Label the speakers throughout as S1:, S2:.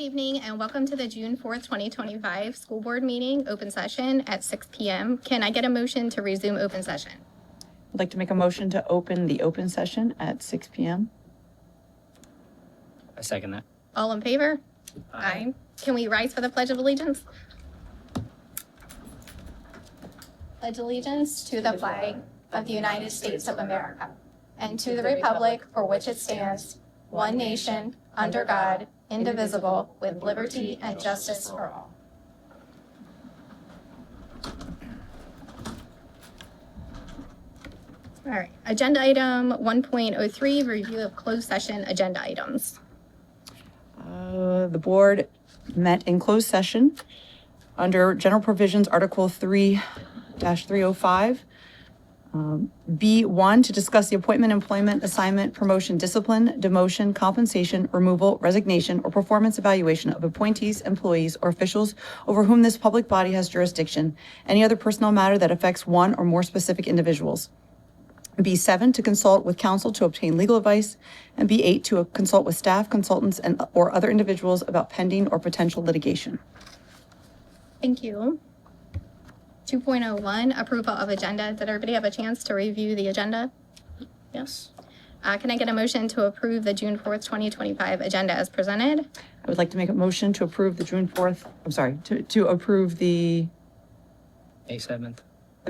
S1: evening and welcome to the June 4th, 2025 school board meeting, open session at 6 p.m. Can I get a motion to resume open session?
S2: I'd like to make a motion to open the open session at 6 p.m.
S3: I second that.
S1: All in favor? Aye. Can we rise for the Pledge of Allegiance? Pledge allegiance to the flag of the United States of America and to the republic for which it stands, one nation, under God, indivisible, with liberty and justice for all. All right, agenda item 1.03, review of closed session agenda items.
S2: The board met in closed session under General Provisions, Article 3-305. B1, to discuss the appointment, employment, assignment, promotion, discipline, demotion, compensation, removal, resignation, or performance evaluation of appointees, employees, or officials over whom this public body has jurisdiction, any other personnel matter that affects one or more specific individuals. B7, to consult with counsel to obtain legal advice, and B8, to consult with staff, consultants, and or other individuals about pending or potential litigation.
S1: Thank you. 2.01, approval of agenda. Did everybody have a chance to review the agenda?
S3: Yes.
S1: Can I get a motion to approve the June 4th, 2025 agenda as presented?
S2: I would like to make a motion to approve the to approve the
S3: May 7th.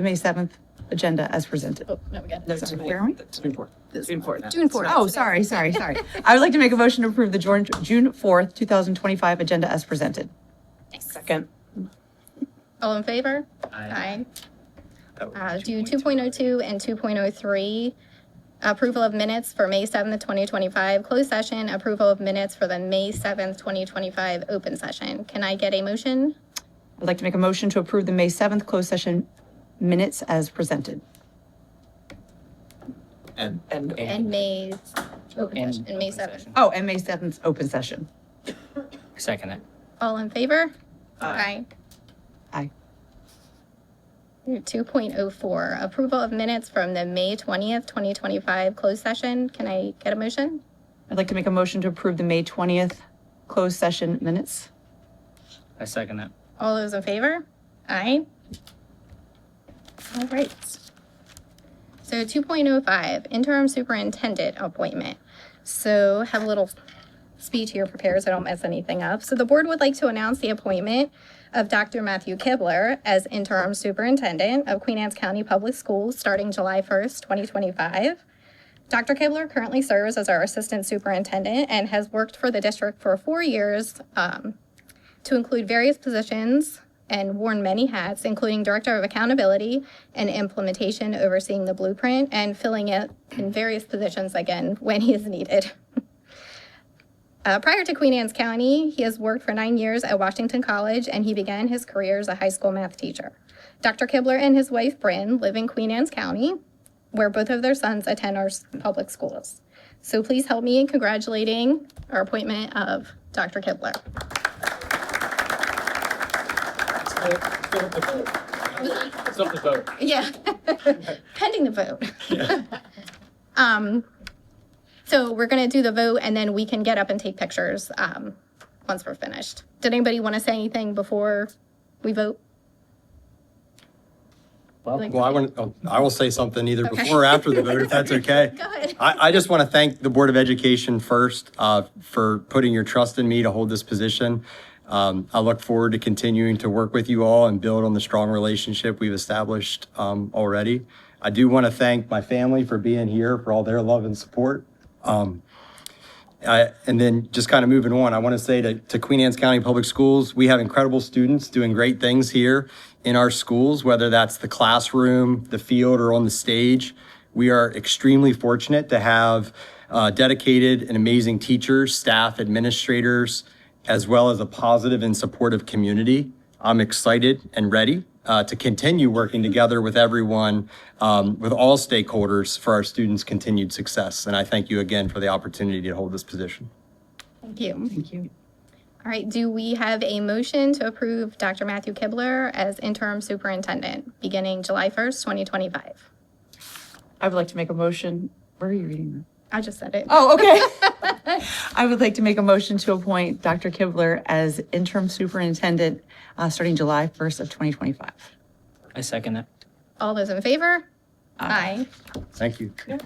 S2: May 7th agenda as presented.
S1: Oh, no, we got
S2: No,
S1: it.
S2: sorry, where am I?
S3: June 4th. June 4th.
S1: June 4th.
S2: Oh, sorry. I would like to make a motion to approve the June 4th, 2025 agenda as presented.
S3: Second.
S1: All in favor?
S3: Aye.
S1: Do 2.02 and 2.03, approval of minutes for May 7th, 2025, closed session, approval of minutes for the May 7th, 2025 open session. Can I get a motion?
S2: I'd like to make a motion to approve the May 7th closed session minutes as presented.
S1: And May open session, and May 7th.
S2: Oh, and May 7th open session.
S3: Second it.
S1: All in favor? Aye.
S2: Aye.
S1: 2.04, approval of minutes from the May 20th, 2025 closed session. Can I get a motion?
S2: I'd like to make a motion to approve the May 20th closed session minutes.
S3: I second that.
S1: All those in favor? Aye. All right. So 2.05, interim superintendent appointment. So have a little speech here prepared so I don't mess anything up. So the board would like to announce the appointment of Dr. Matthew Kibler as interim superintendent of Queen Anne's County Public Schools starting July 1st, 2025. Dr. Kibler currently serves as our assistant superintendent and has worked for the district for 4 years to include various positions and worn many hats, including director of accountability and implementation, overseeing the blueprint and filling it in various positions again when he is needed. Prior to Queen Anne's County, he has worked for 9 years at Washington College, and he began his career as a high school math teacher. Dr. Kibler and his wife, Bryn, live in Queen Anne's County, where both of their sons attend our public schools. So please help me in congratulating our appointment of Dr. Kibler.
S3: It's not the vote.
S1: Yeah, pending the vote.
S3: Yeah.
S1: So we're going to do the vote, and then we can get up and take pictures once we're finished. Did anybody want to say anything before we vote?
S4: Well, I will say something either before or after the vote, if that's okay.
S1: Go ahead.
S4: I just want to thank the Board of Education first for putting your trust in me to hold this position. I look forward to continuing to work with you all and build on the strong relationship we've established already. I do want to thank my family for being here, for all their love and support. And then just kind of moving on, I want to say to Queen Anne's County Public Schools, we have incredible students doing great things here in our schools, whether that's the classroom, the field, or on the stage. We are extremely fortunate to have dedicated and amazing teachers, staff, administrators, as well as a positive and supportive community. I'm excited and ready to continue working together with everyone, with all stakeholders for our students' continued success. And I thank you again for the opportunity to hold this position.
S1: Thank you.
S2: Thank you.
S1: All right, do we have a motion to approve Dr. Matthew Kibler as interim superintendent beginning July 1st, 2025?
S2: I would like to make a motion. Where are you reading that?
S1: I just said it.
S2: Oh, okay. I would like to make a motion to appoint Dr. Kibler as interim superintendent starting July 1st of 2025.
S3: I second it.
S1: All those in favor? Aye.
S4: Thank you.
S2: Can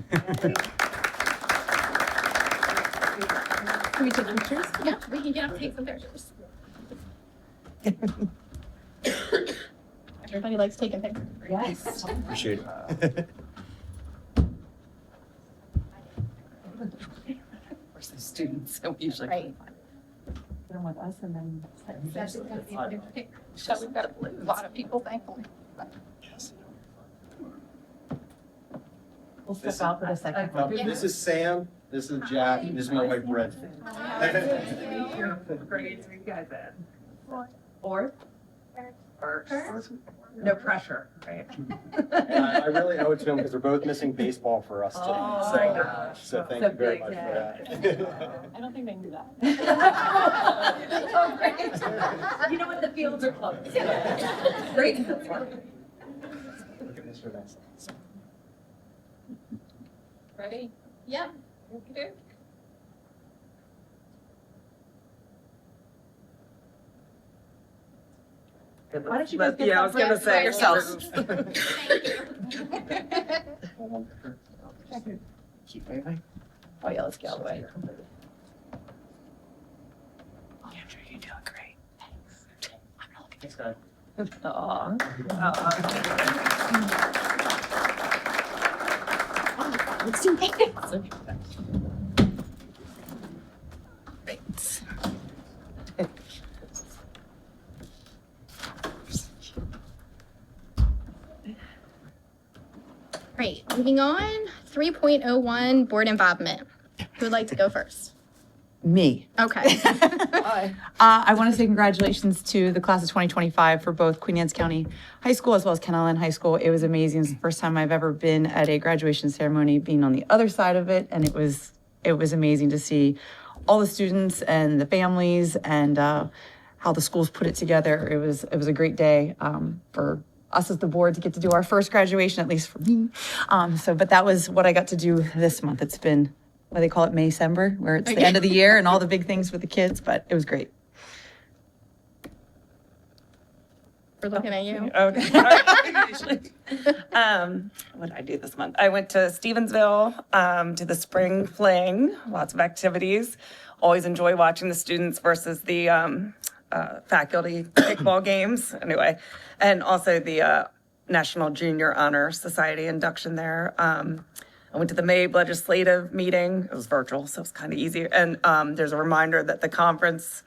S2: we take pictures?
S1: Yeah, we can get up and take some pictures. Everybody likes taking pictures.
S2: Yes.
S4: Appreciate it.
S2: We're so students, so we usually
S1: Right.
S2: put them with us and then.
S1: That's gonna be a different picture. So we've got a lot of people, thankfully.
S2: We'll step out for a second.
S4: This is Sam, this is Jack, and this is my wife Brett.
S5: Great to meet you guys in. Fourth? First. No pressure, right?
S4: And I really owe it to them because they're both missing baseball for us today.
S5: Oh my gosh.
S4: So thank
S5: So
S4: you very
S5: big
S4: much
S5: day.
S4: for that.
S5: I don't think they knew that. Oh, great. You know what, the fields are closed. Great.
S4: Look at Mr. Mason.
S1: Ready? Yep. Okay.
S2: Why don't you guys get
S5: Yeah, I was gonna say.
S2: yourselves?
S4: Keep moving.
S2: Oh, yeah, let's get all the way.
S3: Andrew, you're doing great.
S4: Thanks, guys.
S5: Aw.
S1: Let's do it. Great. Great. Moving on, 3.01 board involvement. Who would like to go first?
S2: Me.
S1: Okay.
S2: I want to say congratulations to the class of 2025 for both Queen Anne's County High School as well as Kent Island High School. It was amazing. It's the first time I've ever been at a graduation ceremony, being on the other side of it, and it was amazing to see all the students and the families and how the schools put it together. It was a great day for us as the board to get to do our first graduation, at least for me. But that was what I got to do this month. It's been what they call it, Maycember, where it's the end of the year and all the big things with the kids, but it was great.
S1: We're looking at you.
S5: Okay. What did I do this month? I went to Stevensville to the spring fling, lots of activities. Always enjoy watching the students versus the faculty kickball games. Anyway, and also the National Junior Honor Society induction there. I went to the May legislative meeting. It was virtual, so it was kind of easy. And there's a reminder that the conference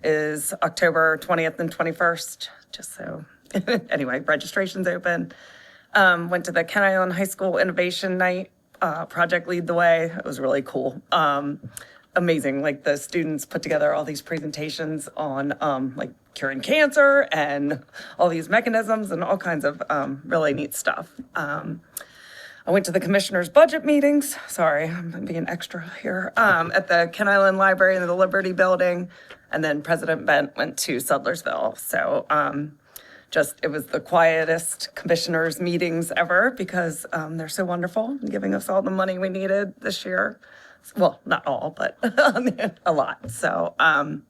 S5: is October 20th and 21st, just so, anyway, registration's open. Went to the Kent Island High School Innovation Night, Project Lead the Way. It was really cool. Amazing, like the students put together all these presentations on like curing cancer and all these mechanisms and all kinds of really neat stuff. I went to the commissioner's budget meetings. Sorry, I'm being extra here. At the Kent Island Library and the Liberty Building. And then President Bent went to Sudlersville. So it was the quietest commissioners meetings ever because they're so wonderful and giving us all the money we needed this year. Well, not all, but a lot. So, went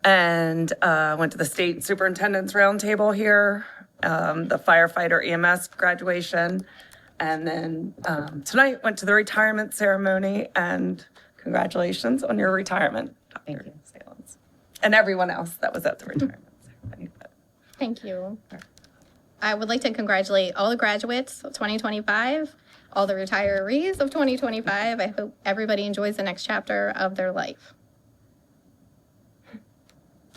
S5: to the state superintendent's roundtable here, the firefighter EMS graduation. And then tonight went to the retirement ceremony, and congratulations on your retirement, Dr. Salins. And everyone else that was at the retirement ceremony.
S1: Thank you. I would like to congratulate all the graduates of 2025, all the retirees of 2025. I hope everybody enjoys the next chapter of their life.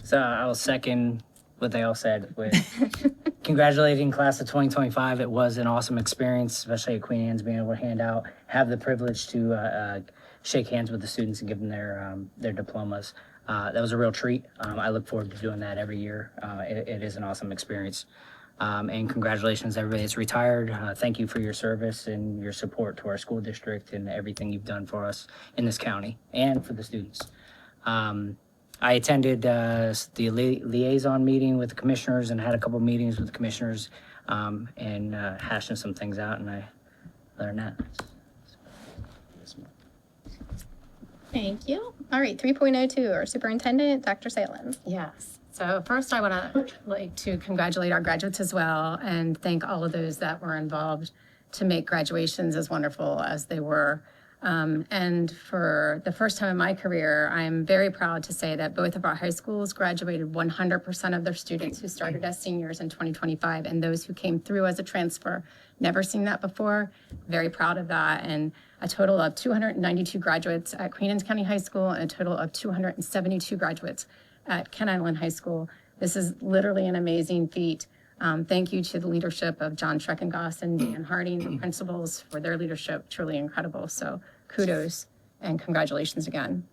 S3: So I'll second what they all said with congratulating class of 2025. It was an awesome experience, especially at Queen Anne's, being able to have the privilege to shake hands with the students and give them their diplomas. That was a real treat. I look forward to doing that every year. It is an awesome experience. And congratulations, everybody that's retired. Thank you for your service and your support to our school district and everything you've done for us in this county and for the students. I attended the liaison meeting with the commissioners and had a couple meetings with the commissioners and hashing some things out. And I learned that.
S1: Thank you. All right, 3.02, our superintendent, Dr. Salins.
S6: Yes. So first I want to congratulate our graduates as well and thank all of those that were involved to make graduations as wonderful as they were. And for the first time in my career, I'm very proud to say that both of our high schools graduated 100% of their students who started as seniors in 2025, and those who came through as a transfer. Never seen that before. Very proud of that. And a total of 292 graduates at Queen Anne's County High School and a total of 272 graduates at Kent Island High School. This is literally an amazing feat. Thank you to the leadership of John Schreckengoss and Dan Harding, the principals, for their leadership, truly incredible. So kudos and congratulations again.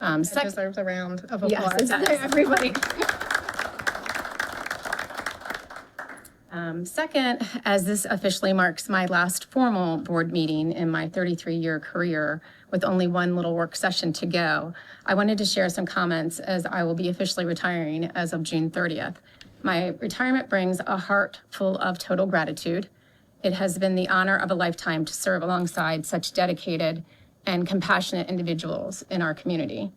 S1: That deserves a round of applause.
S6: Yes, it does.
S1: Everybody.
S6: Second, as this officially marks my last formal board meeting in my 33-year career with only one little work session to go, I wanted to share some comments as I will be officially retiring as of June 30th. My retirement brings a heart full of total gratitude. It has been the honor of a lifetime to serve alongside such dedicated and compassionate individuals in our community.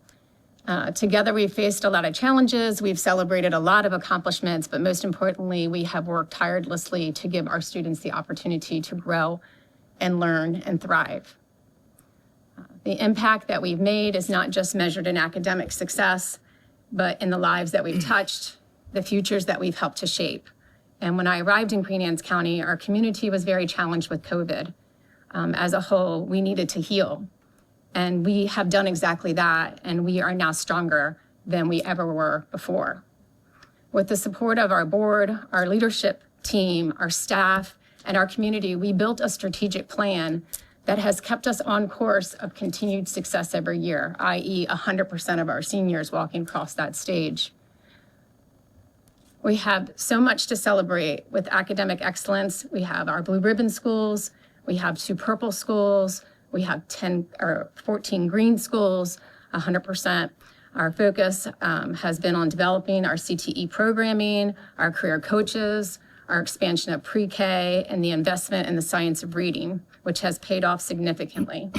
S6: Together, we've faced a lot of challenges. We've celebrated a lot of accomplishments, but most importantly, we have worked tirelessly to give our students the opportunity to grow and learn and thrive. The impact that we've made is not just measured in academic success, but in the lives that we've touched, the futures that we've helped to shape. And when I arrived in Queen Anne's County, our community was very challenged with COVID. As a whole, we needed to heal. And we have done exactly that, and we are now stronger than we ever were before. With the support of our board, our leadership team, our staff, and our community, we built a strategic plan that has kept us on course of continued success every year, i.e. 100% of our seniors walking across that stage. We have so much to celebrate with academic excellence. We have our blue ribbon schools, we have 2 purple schools, we have 14 green schools, 100%. Our focus has been on developing our CTE programming, our career coaches, our expansion of pre-K, and the investment in the science of reading, which has paid off significantly.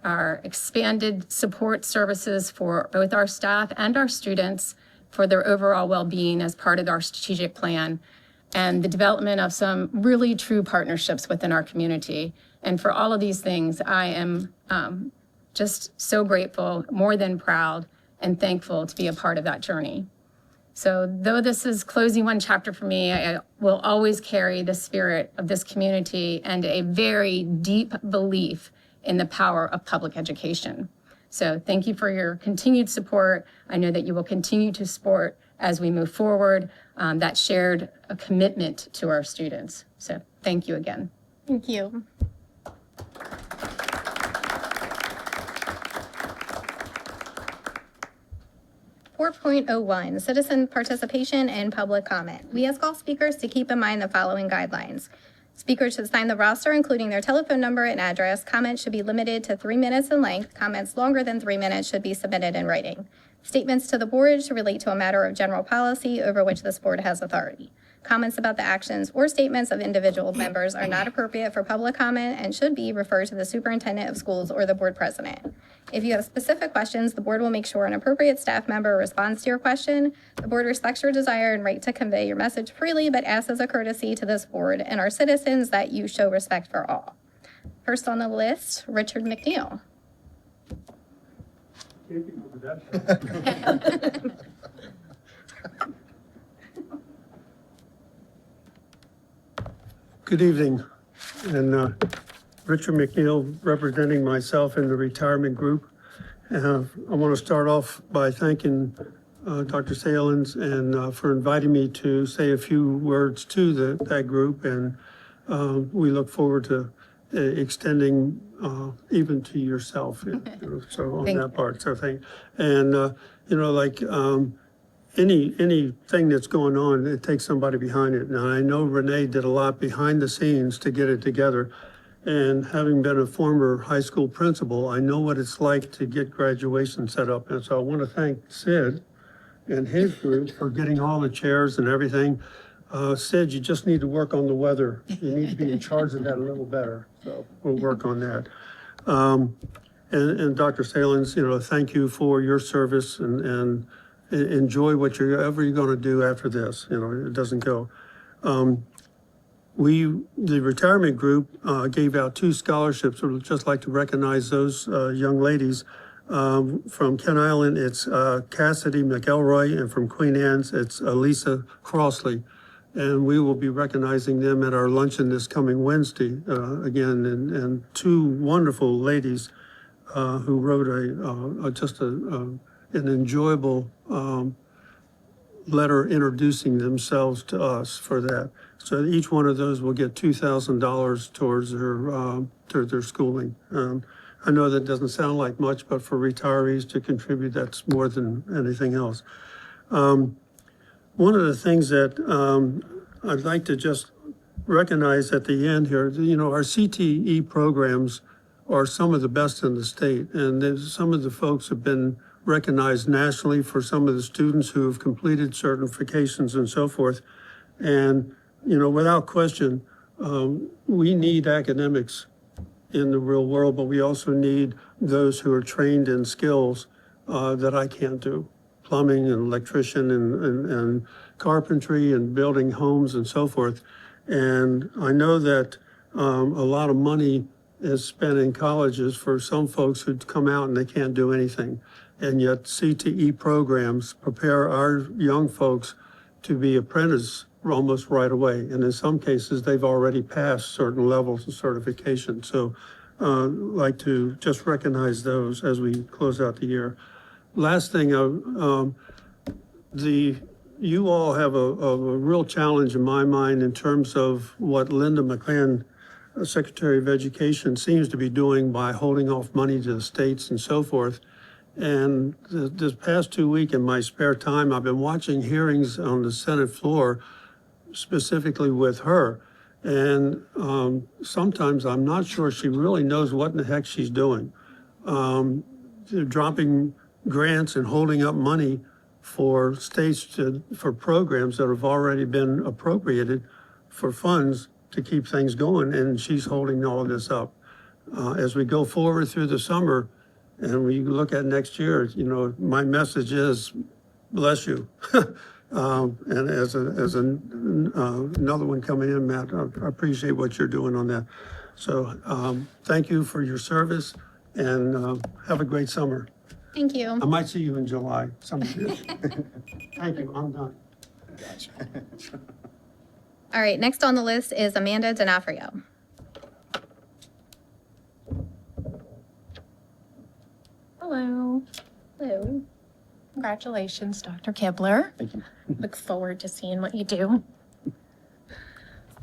S6: Our expanded support services for both our staff and our students for their overall well-being as part of our strategic plan, and the development of some really true partnerships within our community. And for all of these things, I am just so grateful, more than proud, and thankful to be a part of that journey. So though this is closing one chapter for me, I will always carry the spirit of this community and a very deep belief in the power of public education. So thank you for your continued support. I know that you will continue to support as we move forward, that shared a commitment to our students. So thank you again.
S1: Thank you. .01, citizen participation and public comment. We ask all speakers to keep in mind the following guidelines. Speakers should sign the roster, including their telephone number and address. Comments should be limited to 3 minutes in length. Comments longer than 3 minutes should be submitted in writing. Statements to the board should relate to a matter of general policy over which this board has authority. Comments about the actions or statements of individual members are not appropriate for public comment and should be referred to the superintendent of schools or the board president. If you have specific questions, the board will make sure an appropriate staff member responds to your question. The board respects your desire and right to convey your message freely, but asks as a courtesy to this board and our citizens that you show respect for all. First on the list, Richard McNeil.
S7: Good evening, and Richard McNeil representing myself in the retirement group. I want to start off by thanking Dr. Salins and for inviting me to say a few words to that group, and we look forward to extending even to yourself. So on that part, so thank. And you know, like anything that's going on, it takes somebody behind it. Now, I know Renee did a lot behind the scenes to get it together. And having been a former high school principal, I know what it's like to get graduation set up. And so I want to thank Sid and his group for getting all the chairs and everything. Sid, you just need to work on the weather. You need to be in charge of that a little better. So we'll work on that. And Dr. Salins, thank you for your service and enjoy whatever you're going to do after this. It doesn't go. The retirement group gave out 2 scholarships. We'd just like to recognize those young ladies. From Kent Island, it's Cassidy McElroy, and from Queen Anne's, it's Elisa Crossley. And we will be recognizing them at our luncheon this coming Wednesday again. And 2 wonderful ladies who wrote an enjoyable letter introducing themselves to us for that. So each one of those will get $2,000 towards their schooling. I know that doesn't sound like much, but for retirees to contribute, that's more than anything else. One of the things that I'd like to just recognize at the end here, our CTE programs are some of the best in the state, and some of the folks have been recognized nationally for some of the students who have completed certifications and so forth. And, without question, we need academics in the real world, but we also need those who are trained in skills that I can't do. Plumbing and electrician and carpentry and building homes and so forth. And I know that a lot of money is spent in colleges for some folks who come out and they can't do anything. And yet CTE programs prepare our young folks to be apprentices almost right away. And in some cases, they've already passed certain levels of certification. So I'd like to just recognize those as we close out the year. Last thing, you all have a real challenge in my mind in terms of what Linda McClan, Secretary of Education, seems to be doing by holding off money to the states and so forth. And this past 2 weeks in my spare time, I've been watching hearings on the Senate floor, specifically with her. And sometimes I'm not sure she really knows what in the heck she's doing. Dropping grants and holding up money for states for programs that have already been appropriated for funds to keep things going, and she's holding all of this up. As we go forward through the summer and we look at next year, my message is, bless you. And as another one coming in, Matt, I appreciate what you're doing on that. So thank you for your service, and have a great summer.
S1: Thank you.
S7: I might see you in July. Thank you, I'm done.
S1: All right, next on the list is Amanda D'Onofrio.
S8: Hello.
S1: Hello.
S8: Congratulations, Dr. Kibler.
S4: Thank you.
S8: Look forward to seeing what you do.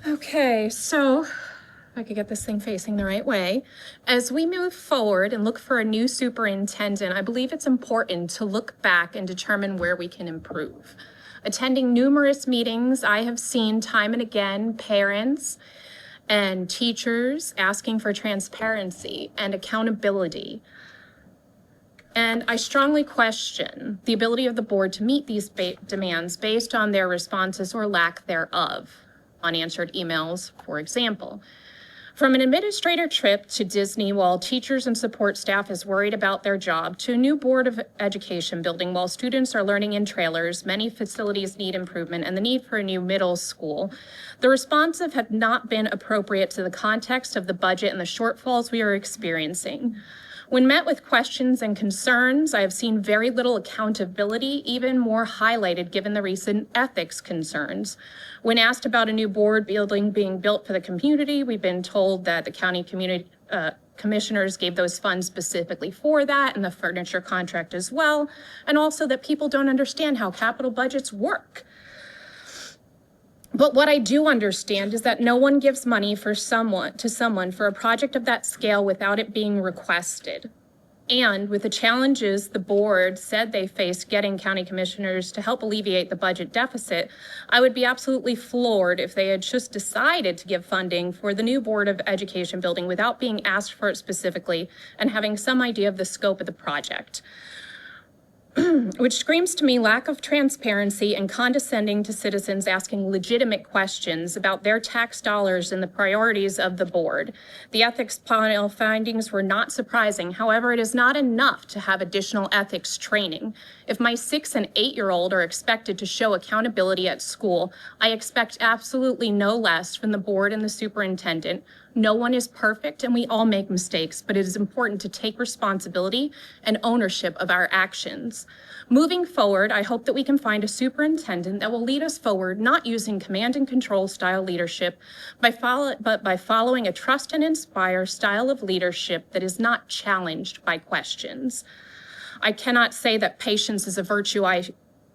S8: Okay, so if I could get this thing facing the right way. As we move forward and look for a new superintendent, I believe it's important to look back and determine where we can improve. Attending numerous meetings, I have seen time and again parents and teachers asking for transparency and accountability. And I strongly question the ability of the board to meet these demands based on their responses or lack thereof. Unanswered emails, for example. From an administrator trip to Disney while teachers and support staff is worried about their job, to a new Board of Education building while students are learning in trailers, many facilities need improvement, and the need for a new middle school, the responsive had not been appropriate to the context of the budget and the shortfalls we are experiencing. When met with questions and concerns, I have seen very little accountability, even more highlighted given the recent ethics concerns. When asked about a new board building being built for the community, we've been told that the county community commissioners gave those funds specifically for that and the furniture contract as well, and also that people don't understand how capital budgets work. But what I do understand is that no one gives money to someone for a project of that scale without it being requested. And with the challenges the board said they faced getting county commissioners to help alleviate the budget deficit, I would be absolutely floored if they had just decided to give funding for the new Board of Education building without being asked for it specifically and having some idea of the scope of the project. which screams to me lack of transparency and condescending to citizens asking legitimate questions about their tax dollars and the priorities of the board. The ethics panel findings were not surprising. However, it is not enough to have additional ethics training. If my 6- and 8-year-old are expected to show accountability at school, I expect absolutely no less from the board and the superintendent. No one is perfect and we all make mistakes, but it is important to take responsibility and ownership of our actions. Moving forward, I hope that we can find a superintendent that will lead us forward, not using command and control style leadership, but by following a trust and inspire style of leadership that is not challenged by questions. I cannot say that patience is a virtue I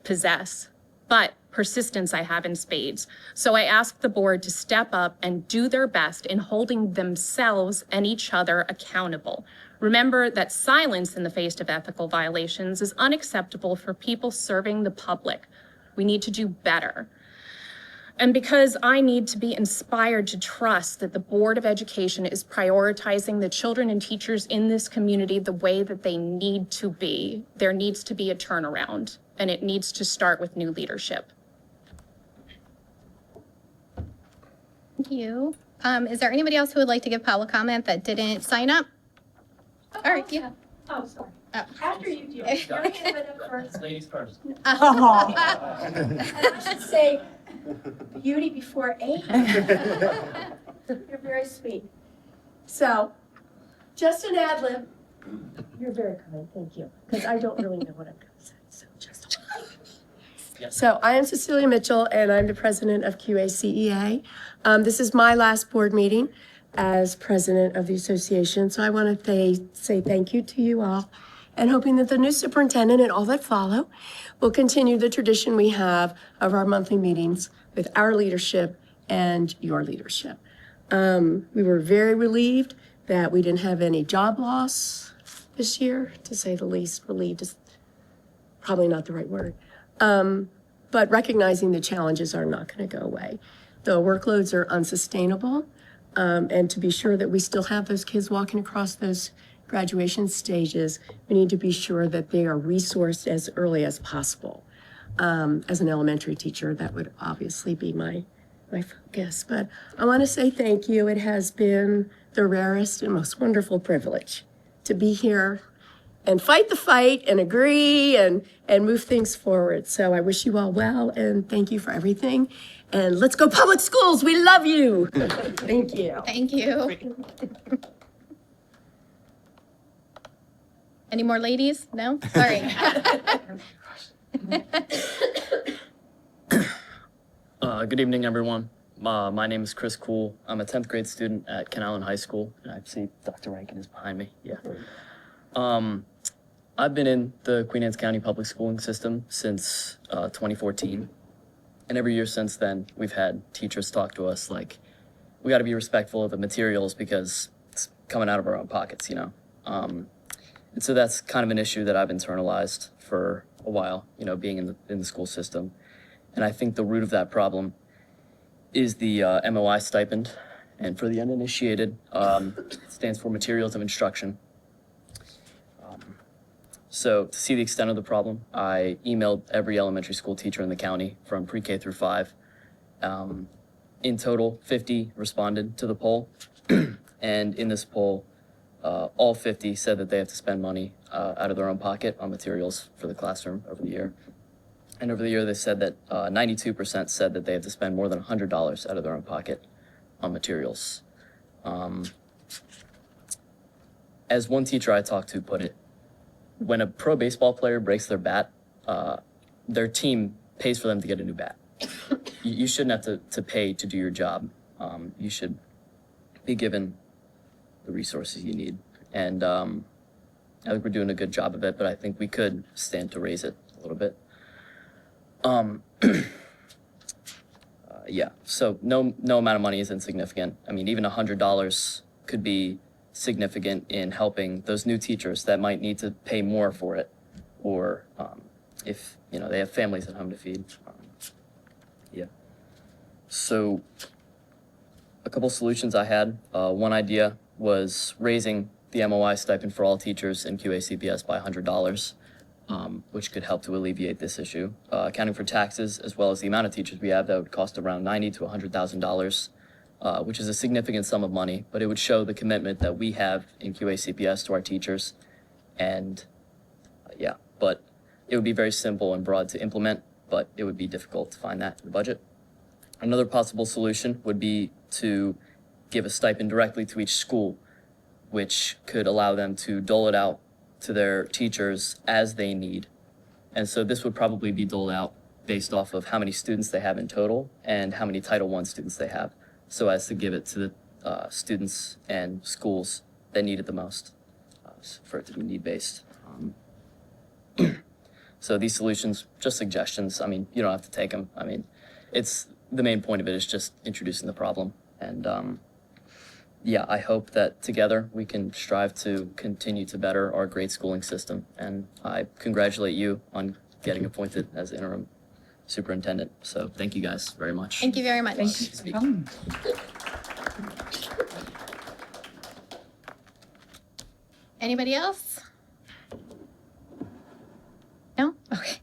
S8: possess, but persistence I have in spades. So I ask the board to step up and do their best in holding themselves and each other accountable. Remember that silence in the face of ethical violations is unacceptable for people serving the public. We need to do better. And because I need to be inspired to trust that the Board of Education is prioritizing the children and teachers in this community the way that they need to be, there needs to be a turnaround, and it needs to start with new leadership.
S1: Thank you. Is there anybody else who would like to give public comment that didn't sign up? All right, yeah.
S9: Oh, sorry.
S1: Oh.
S9: After you do, your hand went up first.
S3: Ladies first.
S9: And I should say, beauty before age. You're very sweet. So, just an ad lib. You're very kind, thank you, because I don't really know what I'm going to say, so just. So I am Cecilia Mitchell, and I'm the president of QACEA. This is my last board meeting as president of the association, so I want to say thank you to you all, and hoping that the new superintendent and all that follow will continue the tradition we have of our monthly meetings with our leadership and your leadership. We were very relieved that we didn't have any job loss this year, to say the least. Relieved is probably not the right word. But recognizing the challenges are not going to go away. The workloads are unsustainable, and to be sure that we still have those kids walking across those graduation stages, we need to be sure that they are resourced as early as possible. As an elementary teacher, that would obviously be my focus. But I want to say thank you. It has been the rarest and most wonderful privilege to be here and fight the fight and agree and move things forward. So I wish you all well and thank you for everything. And let's go public schools. We love you. Thank you.
S1: Thank you. Any more ladies? No? Sorry.
S10: Good evening, everyone. My name is Chris Kuhl. I'm a 10th grade student at Ken Island High School, and I see Dr. Rankin is behind me. Yeah. I've been in the Queen Anne's County public schooling system since 2014, and every year since then, we've had teachers talk to us like, we got to be respectful of the materials because it's coming out of our own pockets, you know. And so that's kind of an issue that I've internalized for a while, you know, being in the school system. And I think the root of that problem is the MOI stipend. And for the uninitiated, it stands for Materials of Instruction. So to see the extent of the problem, I emailed every elementary school teacher in the county from pre-K through 5. In total, 50 responded to the poll. And in this poll, all 50 said that they have to spend money out of their own pocket on materials for the classroom over the year. And over the year, they said that 92% said that they have to spend more than $100 out of their own pocket on materials. As one teacher I talked to put it, when a pro baseball player breaks their bat, their team pays for them to get a new bat. You shouldn't have to pay to do your job. You should be given the resources you need. And I think we're doing a good job of it, but I think we could stand to raise it a little bit. Yeah, so no amount of money is insignificant. I mean, even $100 could be significant in helping those new teachers that might need to pay more for it, or if, you know, they have families at home to feed. Yeah. So a couple solutions I had. One idea was raising the MOI stipend for all teachers in QACPS by $100. which could help to alleviate this issue. Accounting for taxes, as well as the amount of teachers we have, that would cost around $90,000 to $100,000, which is a significant sum of money, but it would show the commitment that we have in QACPS to our teachers. And yeah, but it would be very simple and broad to implement, but it would be difficult to find that in the budget. Another possible solution would be to give a stipend directly to each school, which could allow them to dole it out to their teachers as they need. And so this would probably be doled out based off of how many students they have in total and how many Title I students they have, so as to give it to the students and schools that need it the most, for it to be need-based. So these solutions, just suggestions. I mean, you don't have to take them. I mean, the main point of it is just introducing the problem. And yeah, I hope that together we can strive to continue to better our grade schooling system. And I congratulate you on getting appointed as interim superintendent. So thank you guys very much.
S1: Thank you very much. Anybody else? No? Okay.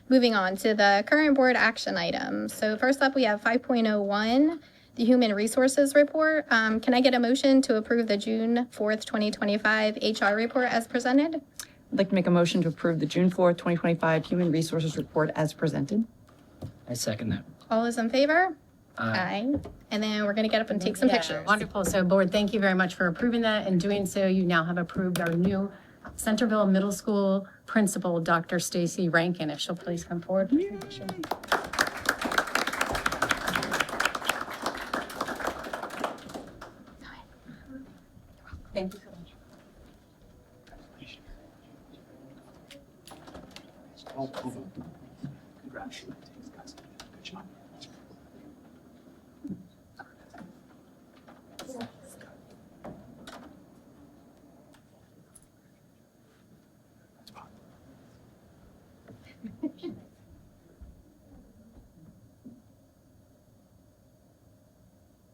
S1: Moving on to the current board action items. So first up, we have 5.01, the Human Resources Report. Can I get a motion to approve the June 4th, 2025 HR report as presented?
S2: I'd like to make a motion to approve the June 4th, 2025 Human Resources Report as presented.
S3: I second that.
S1: All is in favor? Aye. And then we're going to get up and take some
S6: Yeah,
S1: pictures.
S6: Wonderful. So board, thank you very much for approving that. In doing so, you now have approved our new Centerville Middle School principal, Dr. Stacy Rankin. If she'll please come forward. Thank you so much.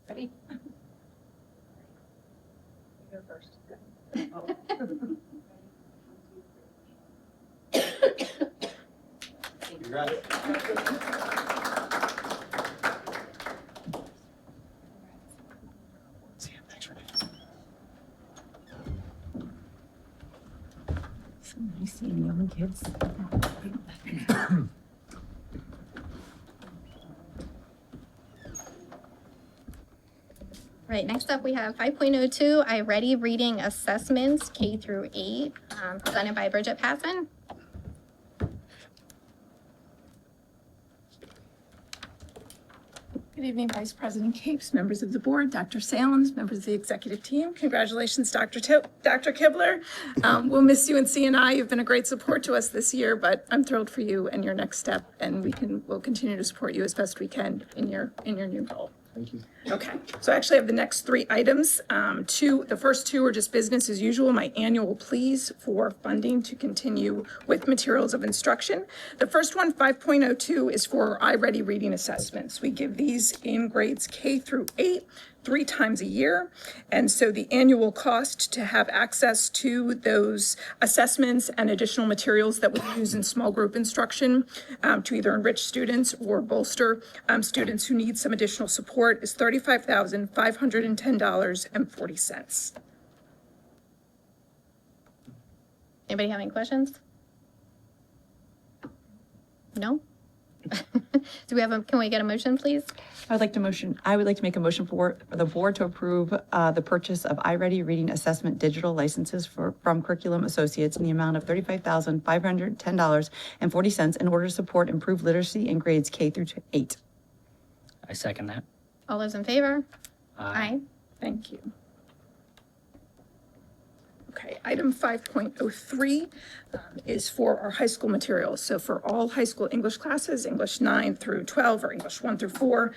S6: Ready? You go first. So nice seeing young kids.
S1: Right, next up we have 5.02, iReady Reading Assessments, K through 8, presented by Bridget Passon.
S11: Good evening, Vice President Capes, members of the board, Dr. Salins, members of the executive team. Congratulations, Dr. Kibler. We'll miss you in CNI. You've been a great support to us this year, but I'm thrilled for you and your next step, and we'll continue to support you as best we can in your new role.
S3: Thank you.
S11: Okay, so I actually have the next three items. The first two are just business as usual, my annual pleas for funding to continue with materials of instruction. The first one, 5.02, is for iReady reading assessments. We give these in grades K through 8, 3 times a year. And so the annual cost to have access to those assessments and additional materials that we use in small group instruction to either enrich students or bolster students who need some additional support is $35,510.40.
S1: Anybody have any questions? No? Can we get a motion, please?
S2: I would like to make a motion for the board to approve the purchase of iReady Reading Assessment digital licenses from Curriculum Associates in the amount of $35,510.40 in order to support improved literacy in grades K through 8.
S3: I second that.
S1: All those in favor? Aye.
S11: Thank you. Okay, item 5.03 is for our high school materials. So for all high school English classes, English 9 through 12 or English 1 through 4,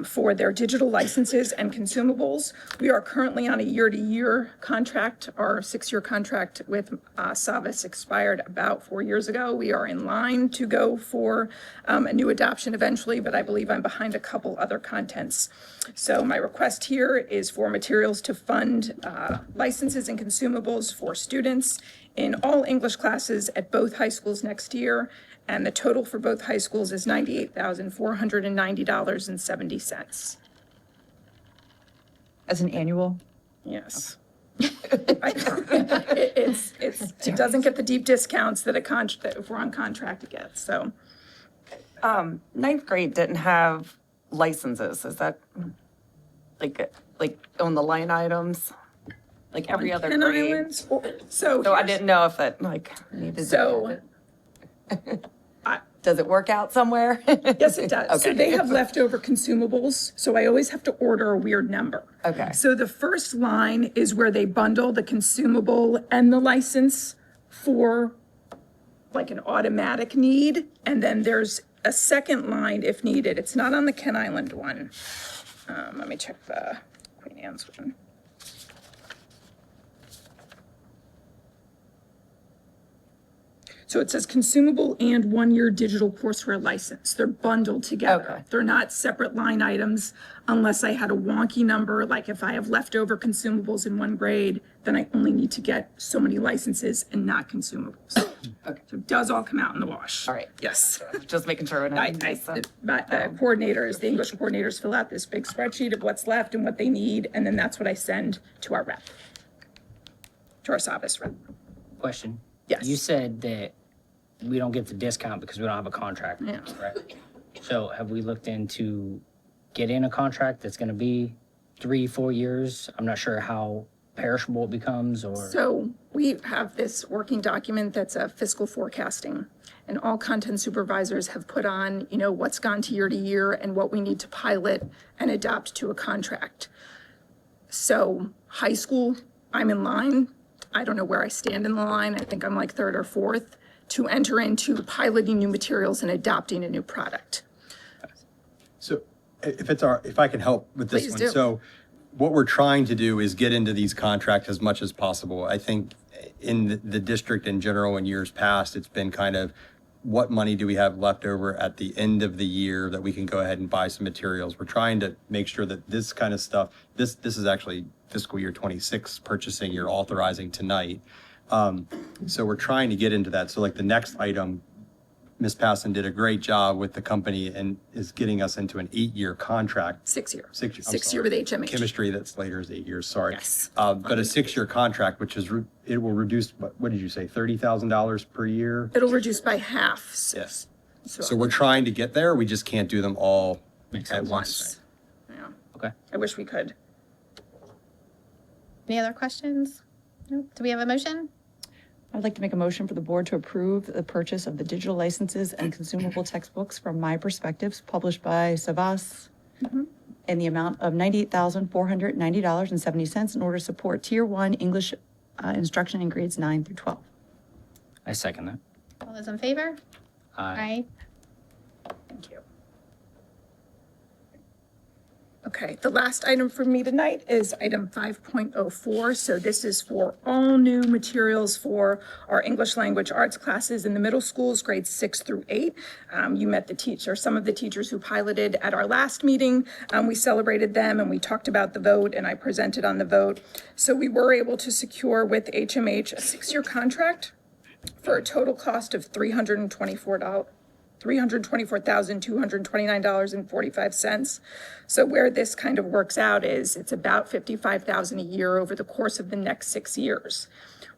S11: for their digital licenses and consumables. We are currently on a year-to-year contract. Our 6-year contract with Savas expired about 4 years ago. We are in line to go for a new adoption eventually, but I believe I'm behind a couple other contents. So my request here is for materials to fund licenses and consumables for students in all English classes at both high schools next year. And the total for both high schools is $98,490.70.
S2: As an annual?
S11: Yes. It doesn't get the deep discounts that that if we're on contract it gets, so.
S5: Ninth grade didn't have licenses. Is that like on the line items? Like every other
S11: Ken
S5: grade?
S11: Islands,
S5: So I didn't know if that needed
S11: So,
S5: does it work out somewhere?
S11: yes, it does. So
S5: Okay.
S11: they have leftover consumables, so I always have to order a weird number.
S5: Okay.
S11: So the first line is where they bundle the consumable and the license for like an automatic need. And then there's a second line if needed. It's not on the Ken Island one. Let me check the Queen Anne's one. So it says consumable and 1-year digital courseware license. They're bundled together.
S5: Okay.
S11: They're not separate line items unless I had a wonky number, like if I have leftover consumables in one grade, then I only need to get so many licenses and not consumables.
S5: Okay.
S11: So it does all come out in the wash.
S5: All right.
S11: Yes.
S5: Just making sure.
S11: The coordinators, the English coordinators fill out this big spreadsheet of what's left and what they need, and then that's what I send to our rep, to our Savas rep.
S3: Question.
S11: Yes.
S3: You said that we don't get the discount because we don't have a contract,
S11: Yeah.
S3: right? So have we looked into getting a contract that's gonna be 3-4 years? I'm not sure how perishable it becomes or.
S11: So we have this working document that's a fiscal forecasting, and all content supervisors have put on, what's gone to year and what we need to pilot and adapt to a contract. So high school, I'm in line. I don't know where I stand in the line. I think I'm like 3rd or 4th to enter into piloting new materials and adopting a new product.
S4: So if I can help with this
S11: Please
S4: one.
S11: do.
S4: So what we're trying to do is get into these contracts as much as possible. I think in the district in general, in years past, it's been kind of what money do we have left over at the end of the year that we can go ahead and buy some materials. We're trying to make sure that this kind of stuff, this is actually fiscal year 26 purchasing you're authorizing tonight. So we're trying to get into that. So like the next item, Ms. Passon did a great job with the company and is getting us into an 8-year contract.
S11: 6-year.
S4: 6 year. I'm
S11: 6-year
S4: sorry.
S11: with HMH.
S4: Chemistry that's later is 8 years, sorry.
S11: Yes.
S4: But a 6-year contract, which is, it will reduce, what did you say, $30,000 per year?
S11: It'll reduce by half.
S4: Yes. So we're trying to get there. We just can't do them all at once.
S11: Yeah.
S3: Okay.
S11: I wish we could.
S1: Any other questions? Nope. Do we have a motion?
S2: I'd like to make a motion for the board to approve the purchase of the digital licenses and consumable textbooks from My Perspectives published by Savas in the amount of $98,490.70 in order to support Tier 1 English instruction in grades 9 through 12.
S3: I second that.
S1: All those in favor?
S3: Aye.
S11: Thank you. Okay, the last item for me tonight is item 5.04. So this is for all new materials for our English language arts classes in the middle schools, grades 6 through 8. You met some of the teachers who piloted at our last meeting. We celebrated them and we talked about the vote and I presented on the vote. So we were able to secure with HMH a 6-year contract for a total cost of $324,229.45. So where this kind of works out is it's about $55,000 a year over the course of the next 6 years.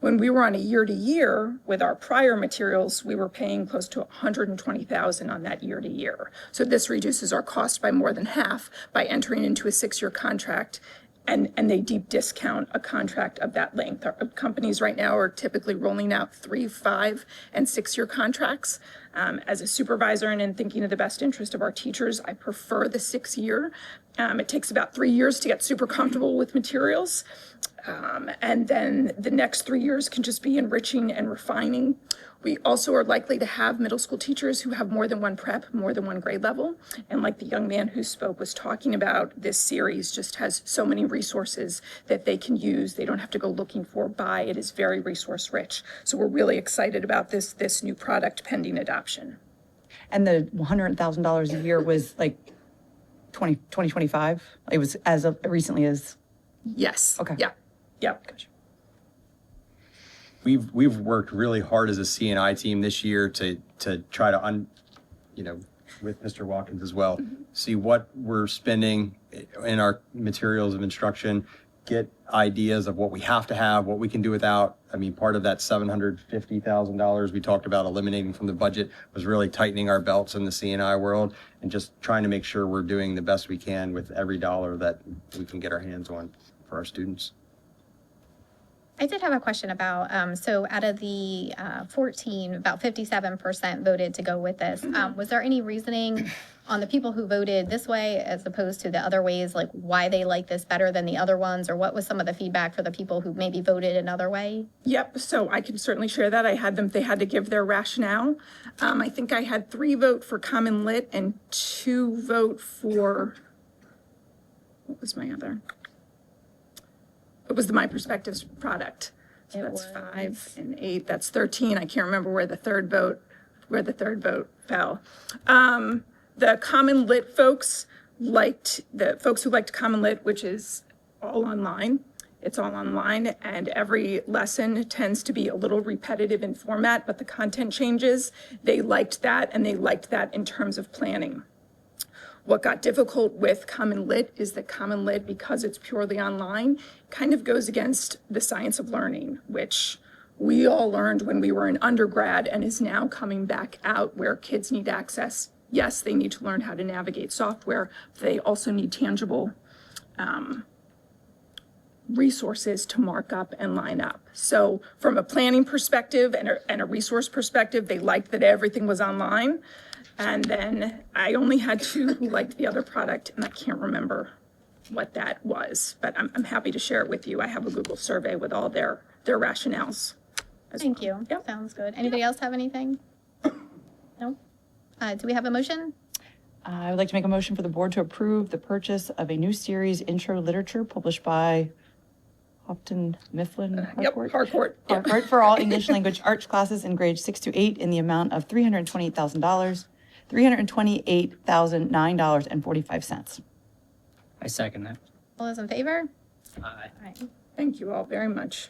S11: When we were on a year-to-year with our prior materials, we were paying close to $120,000 on that year-to-year. So this reduces our cost by more than half by entering into a 6-year contract. And they deep discount a contract of that length. Our companies right now are typically rolling out 3, 5, and 6-year contracts. As a supervisor and in thinking of the best interest of our teachers, I prefer the 6-year It takes about 3 years to get super comfortable with materials. And then the next 3 years can just be enriching and refining. We also are likely to have middle school teachers who have more than one prep, more than one grade level. And like the young man who spoke was talking about, this series just has so many resources that they can use. They don't have to go looking for, buy. It is very resource rich. So we're really excited about this new product pending adoption.
S2: And the $100,000 a year was like 2025? It was as of recently as,
S11: Yes.
S2: Okay.
S11: Yeah. Yeah.
S4: We've worked really hard as a CNI team this year to try to with Mr. Watkins as well, see what we're spending in our materials of instruction, get ideas of what we have to have, what we can do without. I mean, part of that $750,000 we talked about eliminating from the budget was really tightening our belts in the CNI world and just trying to make sure we're doing the best we can with every dollar that we can get our hands on for our students.
S1: I did have a question about, so out of the 14, about 57% voted to go with this. Was there any reasoning on the people who voted this way as opposed to the other ways, like why they like this better than the other ones, or what was some of the feedback for the people who maybe voted another way?
S11: Yep, so I can certainly share that. They had to give their rationale. I think I had 3 vote for Common Lit and 2 vote for, what was my other? It was the My Perspectives product. So that's 5 and 8, that's 13. I can't remember where the third vote fell. The Common Lit folks the folks who liked Common Lit, which is all online. It's all online, and every lesson tends to be a little repetitive in format, but the content changes. They liked that, and they liked that in terms of planning. What got difficult with Common Lit is that Common Lit, because it's purely online, kind of goes against the science of learning, which we all learned when we were in undergrad and is now coming back out, where kids need access. Yes, they need to learn how to navigate software, but they also need tangible resources to mark up and line up. So from a planning perspective and a resource perspective, they liked that everything was online. And then I only had 2 who liked the other product, and I can't remember what that was, but I'm happy to share it with you. I have a Google survey with all their rationales.
S1: Thank you.
S11: Yep.
S1: Sounds good. Anybody else have anything? No? Do we have a motion?
S2: I would like to make a motion for the board to approve the purchase of a new series, Intro Literature, published by Houghton Mifflin Harcourt.
S11: Harcourt. Yep.
S2: Harcourt for all English language arts classes in grades 6 to 8 in the amount of $328,009.45.
S3: I second that.
S1: All those in favor?
S3: Aye.
S1: All right.
S11: Thank you all very much.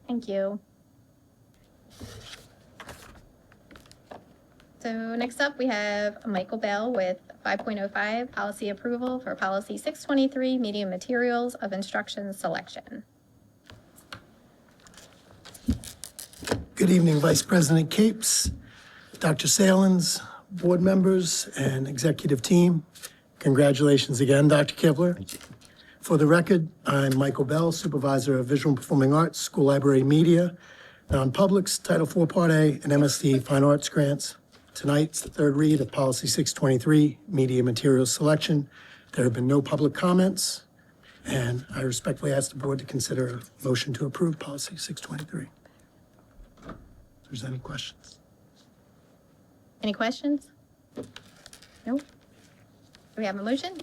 S1: Thank you. So next up, we have Michael Bell with 5.05 policy approval for policy 623, media materials of instruction selection.
S12: Good evening, Vice President QACPS, Dr. Salins, board members, and executive team. Congratulations again, Dr. Kibler. For the record, I'm Michael Bell, Supervisor of Visual and Performing Arts, School Library Media, Non-Publics, Title IV Part A, and MSD Fine Arts Grants. Tonight's the third read of Policy 623, Media Materials Selection. There have been no public comments, and I respectfully ask the board to consider a motion to approve Policy 623. If there's any questions.
S1: Any questions? No? Do we have a motion?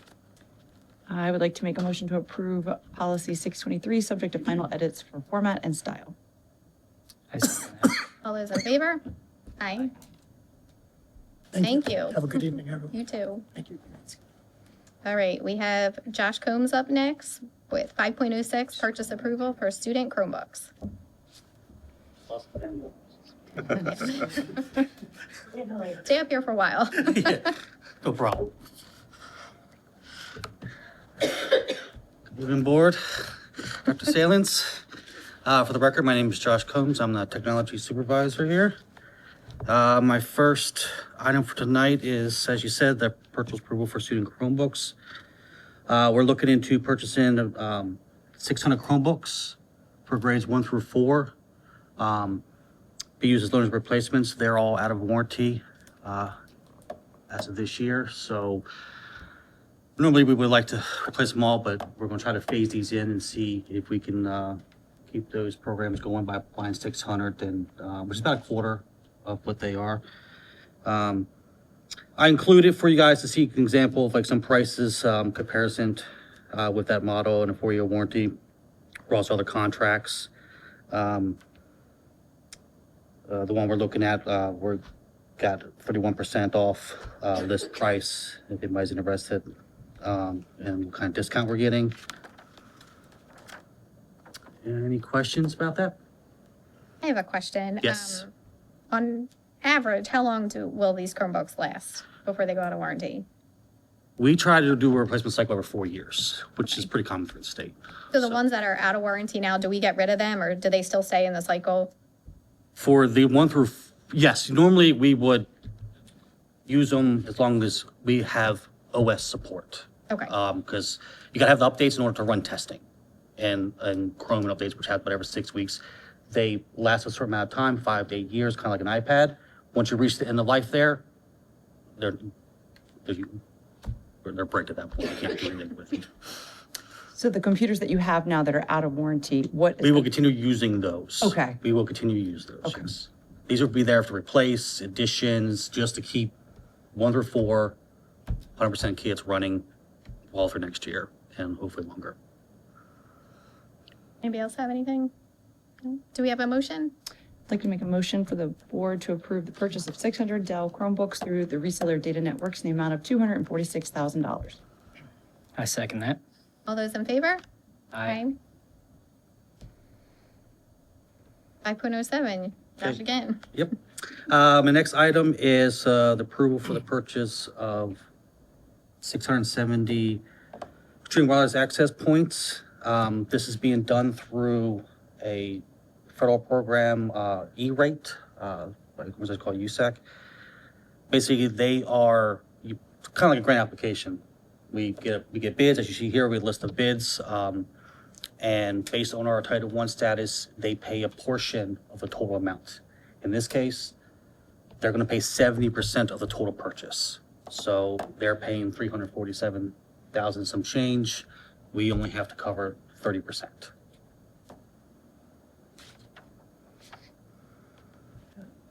S2: I would like to make a motion to approve policy 623, subject to final edits for format and style.
S3: I second that.
S1: All those in favor? Aye. Thank you.
S12: Have a good evening, everyone.
S1: You too.
S12: Thank you.
S1: All right, we have Josh Combs up next with 5.06, purchase approval for student Chromebooks. Stay up here for a while.
S13: No problem. Good evening, board. Dr. Salins. For the record, my name is Josh Combs. I'm the technology supervisor here. My first item for tonight is, as you said, the purchase approval for student Chromebooks. We're looking into purchasing 600 Chromebooks for grades 1 through 4. Be used as learners replacements. They're all out of warranty as of this year. So Normally, we would like to replace them all, but we're gonna try to phase these in and see if we can keep those programs going by applying 600, and which is about a quarter of what they are. I included for you guys to see an example of like some prices, comparison with that model and a 4-year warranty across other contracts. The one we're looking at, we're got 31% off list price if anybody's interested, and what kind of discount we're getting. Any questions about that?
S1: I have a question.
S13: Yes.
S1: On average, how long will these Chromebooks last before they go out of warranty?
S13: We try to do a replacement cycle over 4 years, which is pretty common for the state.
S1: So the ones that are out of warranty now, do we get rid of them or do they still stay in the cycle?
S13: For the 1 through, yes, normally we would use them as long as we have OS support.
S1: Okay.
S13: Because you gotta have the updates in order to run testing. And Chrome updates, which have whatever 6 weeks, they last a certain amount of time, 5 to 8 years, kind of like an iPad. Once you reach the end of life there, they're bricked at that point. You can't do anything with them.
S2: So the computers that you have now that are out of warranty, what is
S13: We will continue using those.
S2: Okay.
S13: We will continue to use those,
S2: Okay.
S13: yes. These will be there to replace, additions, just to keep 1 through 4, 100% kits running all for next year and hopefully longer.
S1: Anybody else have anything? No? Do we have a motion?
S2: I'd like to make a motion for the board to approve the purchase of 600 Dell Chromebooks through the reseller Data Networks in the amount of $246,000.
S3: I second that.
S1: All those in favor?
S3: Aye.
S1: 5.07, Josh
S13: Okay.
S1: again.
S13: Yep. My next item is the approval for the purchase of 670 extreme wireless access points. This is being done through a federal program, E-rate, what's it called, USAC. Basically, they are kind of like a grant application. We get bids, as you see here, we list the bids, and based on our Title I status, they pay a portion of the total amount. In this case, they're going to pay 70% of the total purchase. So they're paying 347,000 some change. We only have to cover 30%.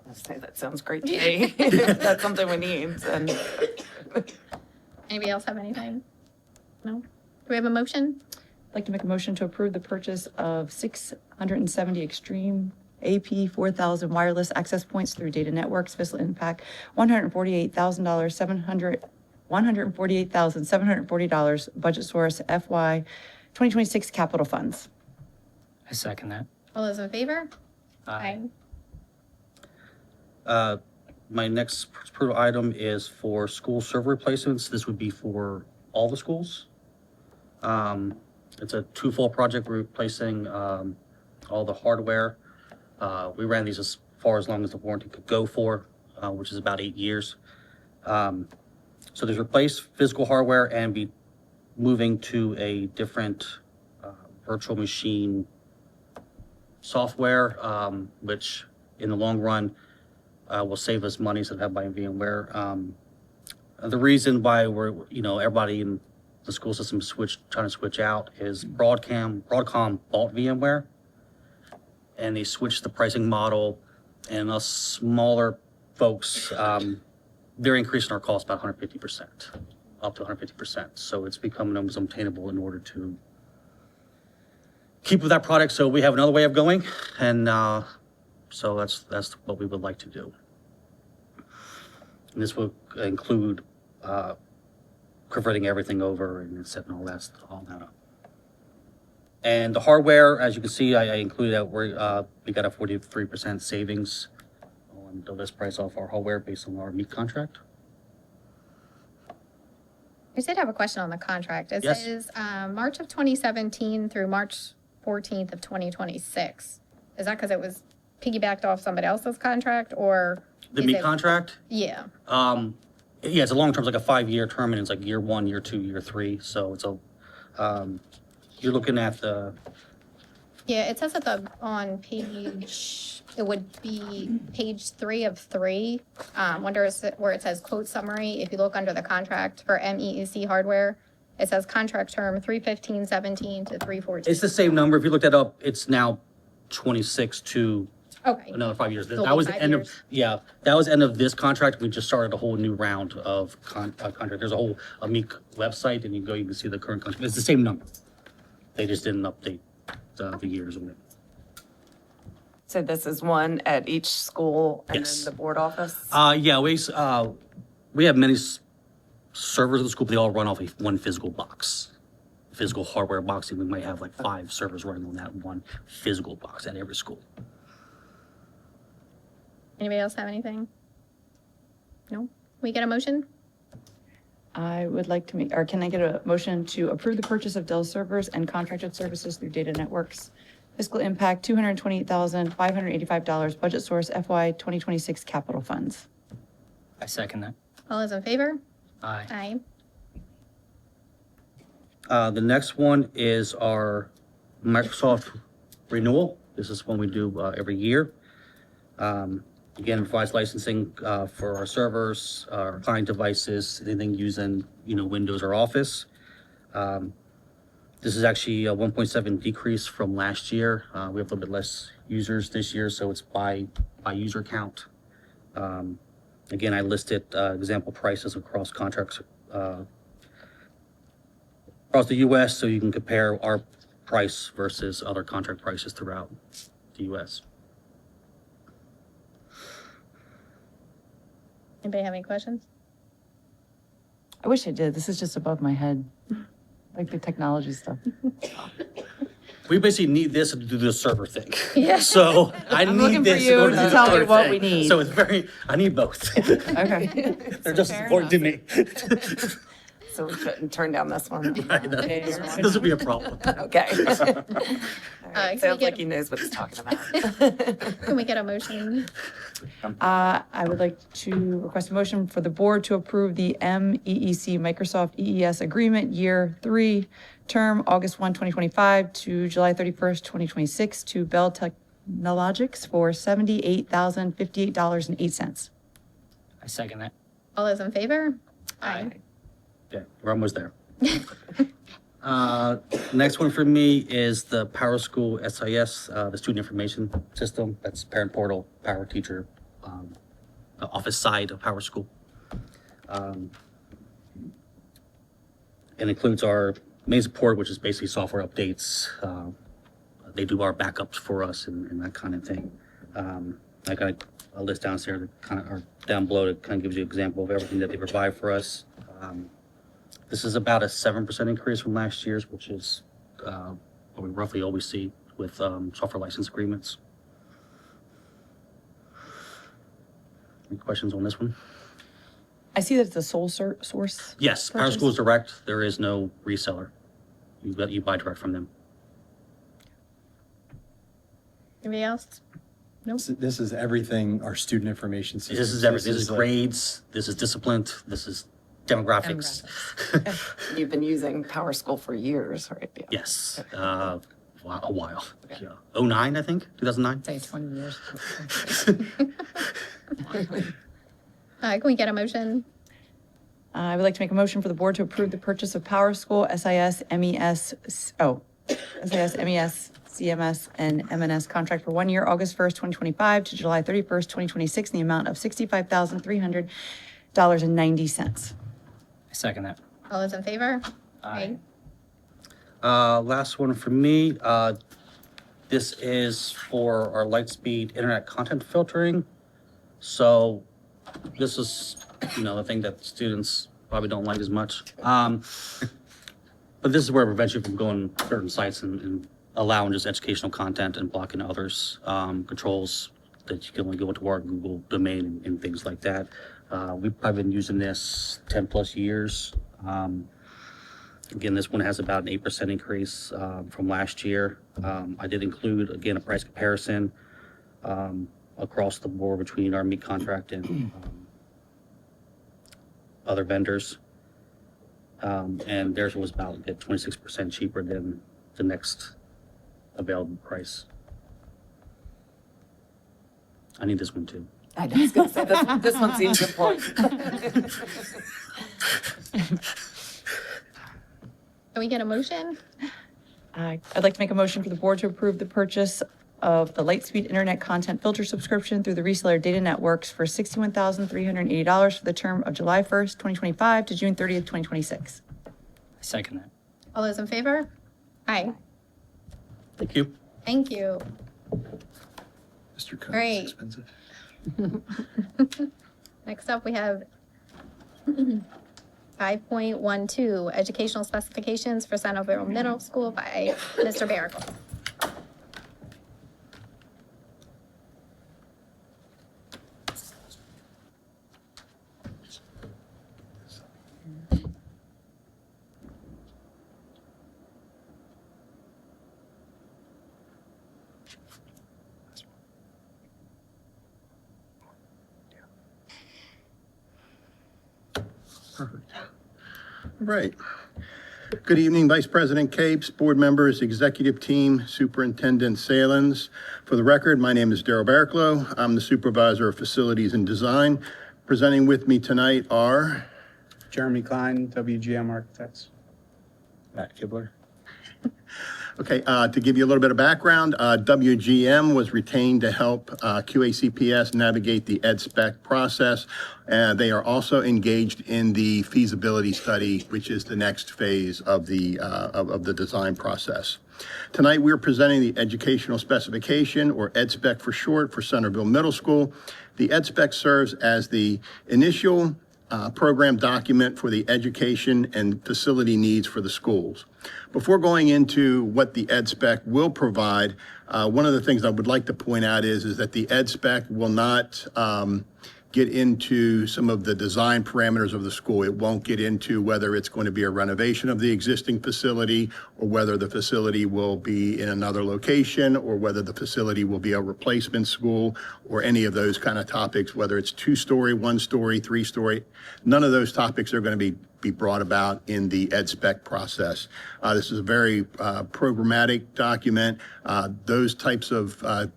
S5: I'll say that sounds great to me. That's something we need. And
S1: Anybody else have anything? No? Do we have a motion?
S2: I'd like to make a motion to approve the purchase of 670 Extreme AP 4000 wireless access points through Data Networks, Fiscal Impact, $148,740, budget source FY 2026 capital funds.
S3: I second that.
S1: All those in favor?
S13: My next approval item is for school server replacements. This would be for all the schools. It's a twofold project. We're replacing all the hardware. We ran these as far as long as the warranty could go for, which is about 8 years. So there's replace physical hardware and be moving to a different virtual machine software, which in the long run will save us money instead of buying VMware. The reason why everybody in the school system trying to switch out is Broadcom bought VMware, and they switched the pricing model, and us smaller folks, they're increasing our cost about 150%, up to 150%. So it's becoming almost unobtainable in order to keep with that product. So we have another way of going, and so that's what we would like to do. And this will include converting everything over and setting all that up. And the hardware, as you can see, I included that we got a 43% savings on the list price off our hardware based on our meat contract.
S1: I did have a question on the contract. It
S13: Yes.
S1: says March of 2017 through March 14th of 2026. Is that because it was piggybacked off somebody else's contract, or?
S13: The
S1: is
S13: meat
S1: it-
S13: contract?
S1: Yeah.
S13: Yeah, it's a long term, it's like a 5-year term, and it's like year 1, year 2, year 3. So it's you're looking at the,
S1: Yeah, it says on page, it would be page 3 of 3. Where it says quote summary, if you look under the contract for MEEC hardware, It says contract term 3/15/17 to 3/14.
S13: It's the same number. If you looked that up, it's now 26 to
S1: Okay.
S13: another 5 years.
S1: It'll
S13: That
S1: be
S13: was the
S1: 5
S13: end
S1: years.
S13: of, yeah, that was end of this contract. We just started a whole new round of contract. There's a whole Amic website, and you can see the current contract. It's the same number. They just didn't update the years on it.
S5: So this is one at each school and
S13: Yes.
S5: then the board office?
S13: Yeah, we have many servers at the school, but they all run off one physical box. Physical hardware box, and we might have like 5 servers running on that one physical box at every school.
S1: Anybody else have anything? No? We get a motion?
S2: I would like to make, or can I get a motion to approve the purchase of Dell servers and contracted services through Data Networks? Fiscal impact, $228,585, budget source FY 2026 capital funds.
S3: I second that.
S1: All those in favor?
S3: Aye.
S1: Aye.
S13: The next one is our Microsoft renewal. This is one we do every year. Again, provides licensing for our servers, our client devices, anything using, Windows or Office. This is actually a 1.7 decrease from last year. We have a little bit less users this year, so it's by user count. Again, I listed example prices across contracts across the U.S. so you can compare our price versus other contract prices throughout the U.S.
S1: Anybody have any questions?
S2: I wish I did. This is just above my head, like the technology stuff.
S13: We basically need this to do the server thing.
S1: Yeah.
S13: So
S2: I'm
S13: need
S2: looking for
S13: this in
S2: you
S13: order
S2: to
S13: do the
S2: tell me
S13: other
S2: what
S13: thing.
S2: we need.
S13: So I need both.
S2: Okay.
S13: They're just as important to me.
S5: So we couldn't turn down this one.
S13: This would be a problem.
S5: Okay. All right,
S1: can we
S5: sounds
S1: get
S5: like
S1: a-
S5: he knows what he's talking about.
S1: Can we get a motion?
S2: I would like to request a motion for the board to approve the MEEC Microsoft EES agreement year 3, term August 1, 2025 to July 31st, 2026 to Bell Technologics for $78,058.08.
S3: I second that.
S1: All those in favor?
S3: Aye.
S13: Yeah, we're almost there. Next one for me is the Power School SIS, the student information system. That's parent portal, power teacher, the office side of Power School. It includes our main support, which is basically software updates. They do our backups for us and that kind of thing. I got a list downstairs that or down below that kind of gives you an example of everything that they provide for us. This is about a 7% increase from last year's, which is what we roughly always see with software license agreements. Any questions on this one?
S2: I see that it's a sole source.
S13: Yes, Power
S2: purchase.
S13: School is direct. There is no reseller. You buy direct from them.
S1: Anybody else? Nope.
S4: This is everything, our student information system.
S13: This is everything. This is
S4: like-
S13: grades. This is discipline. This is demographics.
S5: You've been using Power School for years, right? Yeah.
S13: Yes, a while. Yeah. 09, I think, 2009.
S6: Say 20 years.
S1: Can we get a motion?
S2: I would like to make a motion for the board to approve the purchase of Power School SIS, MES, CMS, and MNS contract for 1 year, August 1st, 2025 to July 31st, 2026, in the amount of $65,300.90.
S3: I second that.
S1: All those in favor?
S3: Aye.
S13: Last one for me. This is for our Lightspeed internet content filtering. So this is, the thing that students probably don't like as much. But this is where it prevents you from going to certain sites and allowing just educational content and blocking others. Controls that you can only go into our Google domain and things like that. We've probably been using this 10 plus years. Again, this one has about an 8% increase from last year. I did include, again, a price comparison across the board between our meat contract and other vendors. And theirs was about 26% cheaper than the next available price. I need this one too.
S5: I was going to say, this one seems important.
S1: Can we get a motion?
S2: I'd like to make a motion for the board to approve the purchase of the Lightspeed Internet Content Filter subscription through the reseller Data Networks for $61,380 for the term of July 1st, 2025 to June 30th, 2026.
S3: I second that.
S1: All those in favor? Aye.
S13: Thank you.
S1: Thank you.
S14: Mr. Combs,
S1: Great.
S14: expensive.
S1: Next up, we have 5.12, educational specifications for Centerville Middle School by Mr. Barrick.
S14: Perfect. All right. Good evening, Vice President Capes, board members, executive team, Superintendent Salins. For the record, my name is Darryl Barricklow. I'm the Supervisor of Facilities and Design. Presenting with me tonight are
S15: Jeremy Klein, WGM Architects.
S14: Matt Kibler. Okay, to give you a little bit of background, WGM was retained to help QACPS navigate the EdSpec process. They are also engaged in the feasibility study, which is the next phase of the design process. Tonight, we're presenting the educational specification, or EdSpec for short, for Centerville Middle School. The EdSpec serves as the initial program document for the education and facility needs for the schools. Before going into what the EdSpec will provide, one of the things I would like to point out is that the EdSpec will not get into some of the design parameters of the school. It won't get into whether it's going to be a renovation of the existing facility, or whether the facility will be in another location, or whether the facility will be a replacement school, or any of those kind of topics, whether it's 2-story, 1-story, 3-story. None of those topics are going to be brought about in the EdSpec process. This is a very programmatic document. Those types of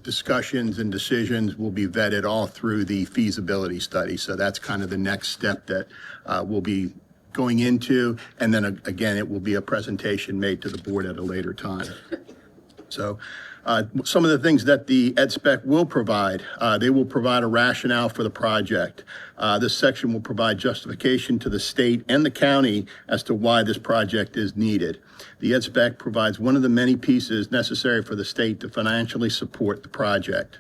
S14: discussions and decisions will be vetted all through the feasibility study. So that's kind of the next step that we'll be going into. And then again, it will be a presentation made to the board at a later time. So some of the things that the EdSpec will provide, they will provide a rationale for the project. This section will provide justification to the state and the county as to why this project is needed. The EdSpec provides one of the many pieces necessary for the state to financially support the project.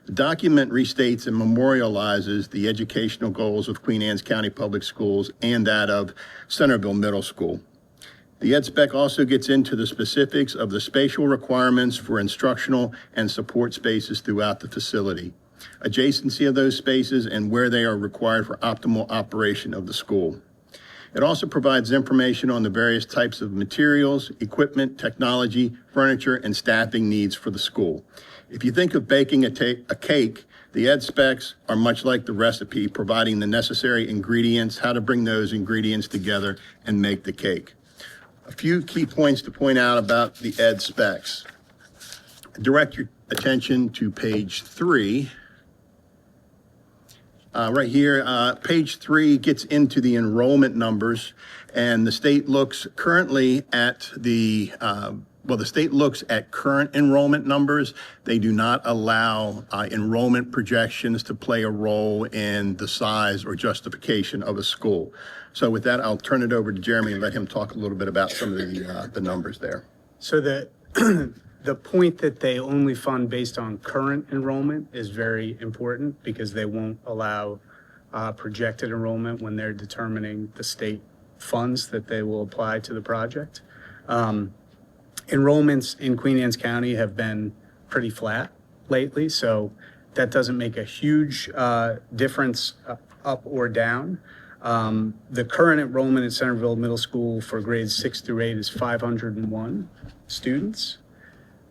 S14: The document restates and memorializes the educational goals of Queen Anne's County Public Schools and that of Centerville Middle School. The EdSpec also gets into the specifics of the spatial requirements for instructional and support spaces throughout the facility, adjacency of those spaces, and where they are required for optimal operation of the school. It also provides information on the various types of materials, equipment, technology, furniture, and staffing needs for the school. If you think of baking a cake, the EdSpecs are much like the recipe, providing the necessary ingredients, how to bring those ingredients together and make the cake. A few key points to point out about the EdSpecs. Direct your attention to page 3. Right here, page 3 gets into the enrollment numbers, and the state looks currently at the state looks at current enrollment numbers. They do not allow enrollment projections to play a role in the size or justification of a school. So with that, I'll turn it over to Jeremy and let him talk a little bit about some of the numbers there.
S15: So the point that they only fund based on current enrollment is very important, because they won't allow projected enrollment when they're determining the state funds that they will apply to the project. Enrollments in Queen Anne's County have been pretty flat lately, so that doesn't make a huge difference up or down. The current enrollment at Centerville Middle School for grades 6 through 8 is 501 students.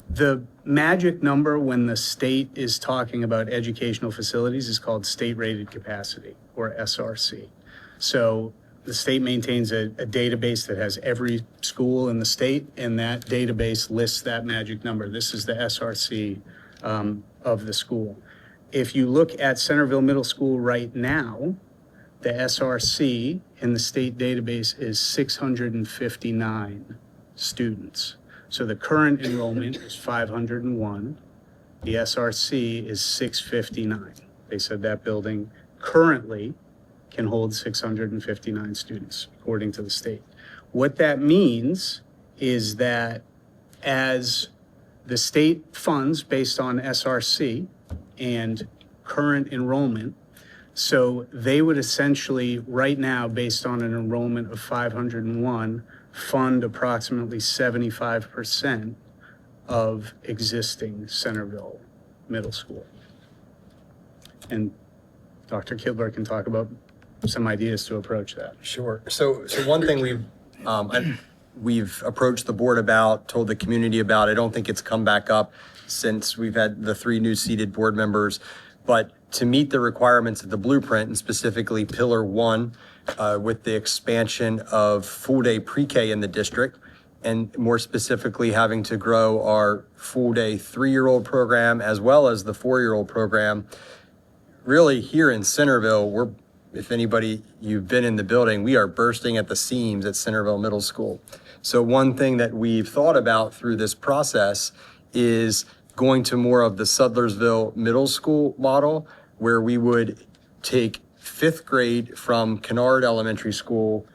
S15: The magic number when the state is talking about educational facilities is called state rated capacity, or SRC. So the state maintains a database that has every school in the state, and that database lists that magic number. This is the SRC of the school. If you look at Centerville Middle School right now, The SRC in the state database is 659 students. So the current enrollment is 501. The SRC is 659. They said that building currently can hold 659 students, according to the state. What that means is that as the state funds based on SRC and current enrollment, so they would essentially, right now, based on an enrollment of 501, fund approximately 75% of existing Centerville Middle School. And Dr. Kibler can talk about some ideas to approach that.
S4: Sure. So one thing we've approached the board about, told the community about, I don't think it's come back up since we've had the 3 new seated board members, but to meet the requirements of the blueprint, and specifically Pillar 1, with the expansion of full-day pre-K in the district, and more specifically having to grow our full-day 3-year-old program as well as the 4-year-old program. Really, here in Centerville, if anybody, you've been in the building, we are bursting at the seams at Centerville Middle School. So one thing that we've thought about through this process is going to more of the Sudlersville Middle School model, where we would take 5th grade from Kennard Elementary School,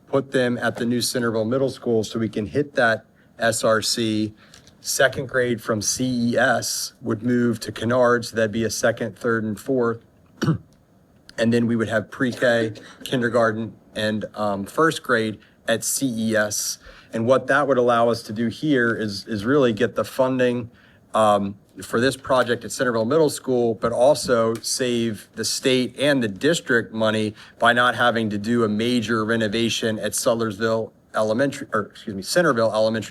S4: put them at the new Centerville Middle School so we can hit that SRC. 2nd grade from CES would move to Kennard, so that'd be a 2nd, 3rd, and 4th. And then we would have pre-K, kindergarten, and 1st grade at CES. And what that would allow us to do here is really get the funding for this project at Centerville Middle School, but also save the state and the district money by not having to do a major renovation at Centerville Elementary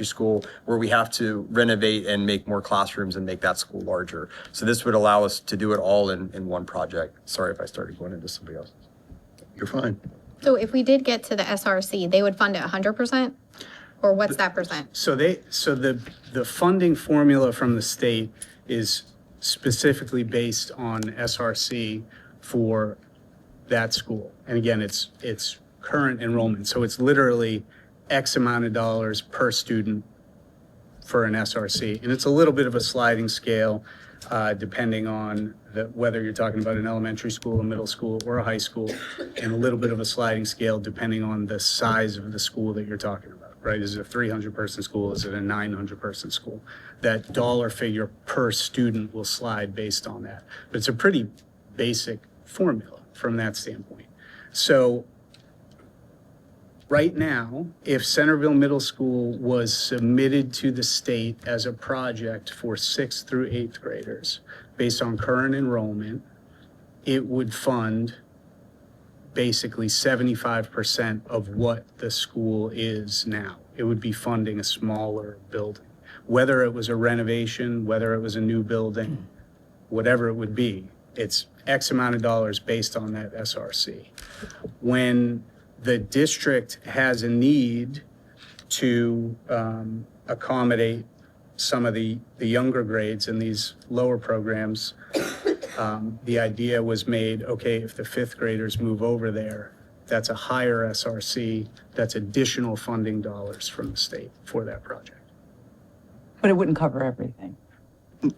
S4: School, where we have to renovate and make more classrooms and make that school larger. So this would allow us to do it all in one project. Sorry if I started going into somebody else's.
S14: You're fine.
S1: So if we did get to the SRC, they would fund it 100%? Or what's that percent?
S15: So the funding formula from the state is specifically based on SRC for that school. And again, it's current enrollment. So it's literally X amount of dollars per student for an SRC. And it's a little bit of a sliding scale, depending on whether you're talking about an elementary school, a middle school, or a high school, and a little bit of a sliding scale depending on the size of the school that you're talking about. Right? Is it a 300-person school? Is it a 900-person school? That dollar figure per student will slide based on that. But it's a pretty basic formula from that standpoint. So right now, if Centerville Middle School was submitted to the state as a project for 6th through 8th graders, based on current enrollment, it would fund basically 75% of what the school is now. It would be funding a smaller building. Whether it was a renovation, whether it was a new building, whatever it would be, it's X amount of dollars based on that SRC. When the district has a need to accommodate some of the younger grades in these lower programs, the idea was made, okay, if the 5th graders move over there, that's a higher SRC, that's additional funding dollars from the state for that project.
S2: But it wouldn't cover everything.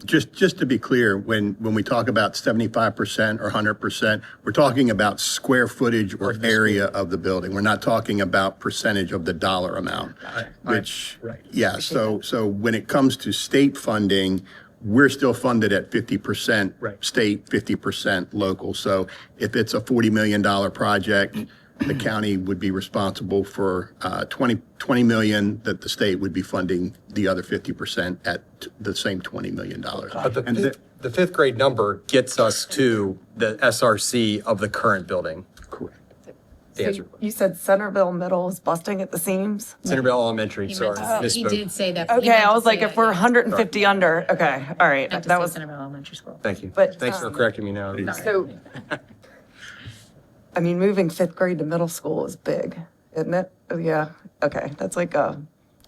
S14: Just to be clear, when we talk about 75% or 100%, we're talking about square footage or area of the building. We're not talking about percentage of the dollar amount, which,
S15: right.
S14: Yeah, so when it comes to state funding, we're still funded at 50%
S15: Right.
S14: state, 50% local. So if it's a $40 million project, the county would be responsible for 20 million, that the state would be funding the other 50% at the same $20 million.
S4: But the 5th grade number gets us to the SRC of the current building.
S14: Correct.
S5: So you said Centerville Middle is busting at the seams?
S4: Centerville Elementary, sorry,
S6: He
S4: misspoke.
S6: did say that.
S5: Okay, I was like, if we're 150 under, okay, all right, that was,
S6: Centerville Elementary School.
S4: Thank you.
S5: But,
S4: Thanks for correcting me now.
S5: so, I mean, moving 5th grade to middle school is big, isn't it? Oh, yeah, okay, that's like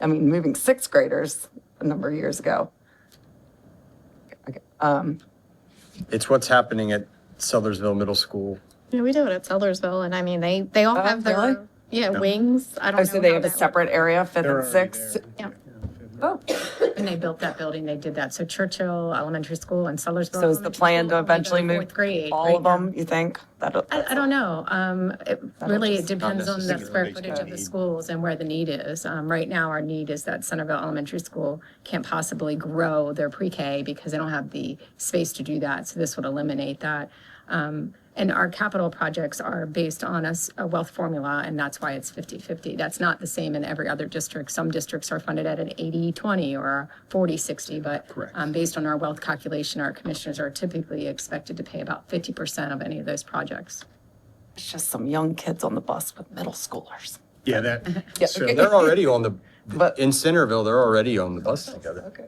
S5: moving 6th graders a number of years ago. Okay,
S4: It's what's happening at Sudlersville Middle School
S1: Yeah, we do it at Sellersville, and I mean, they all have their,
S5: really?
S1: yeah, wings. I don't
S5: Oh,
S1: know.
S5: so they
S1: how
S5: have a
S1: that
S5: separate area, fifth
S15: They're
S5: and
S15: already
S5: sixth?
S15: there.
S1: Yeah.
S5: Oh,
S6: When they built that building, they did that. So Churchill Elementary School and Sellersville.
S5: so is the
S6: Elementary
S5: plan
S6: School
S5: to
S6: only go
S5: eventually move
S6: fourth grade
S5: all
S6: right
S5: of
S6: now.
S5: them, you think?
S6: I don't know. It really, it
S5: just-
S6: depends on the
S4: necessarily
S6: square
S4: based
S6: footage
S4: on
S6: of the
S4: need.
S6: schools and where the need is. Right now, our need is that Centerville Elementary School can't possibly grow their pre-K because they don't have the space to do that. So this would eliminate that. And our capital projects are based on a wealth formula, and that's why it's 50-50. That's not the same in every other district. Some districts are funded at an 80-20 or a 40-60, but based on our wealth calculation, our commissioners are typically expected to pay about 50% of any of those projects.
S5: It's just some young kids on the bus with middle schoolers.
S15: Yeah, that,
S5: Yeah,
S15: so
S5: okay.
S4: They're already on the,
S5: But-
S4: in Centerville, they're already on the bus together.
S5: Okay.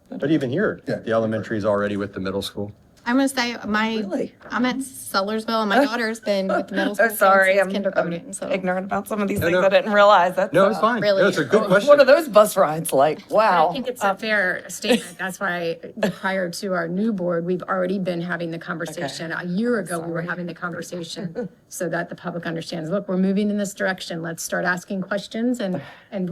S4: But even here, the elementary is already with the middle school.
S1: I'm gonna say
S5: Really?
S1: I'm at Sellersville, and my daughter's been with the middle school
S5: Oh, sorry,
S1: since
S5: I'm
S1: kindergarten. So
S5: ignorant about some of these
S4: No,
S5: things.
S4: no.
S5: I didn't realize. That's,
S4: No, it's fine.
S1: really-
S4: No, it's a good
S5: What
S4: question.
S5: are those bus rides like? Wow.
S6: I think it's a fair statement. That's why prior to our new board, we've already been having the conversation. A year ago, we were having the conversation so that the public understands, look, we're moving in this direction. Let's start asking questions and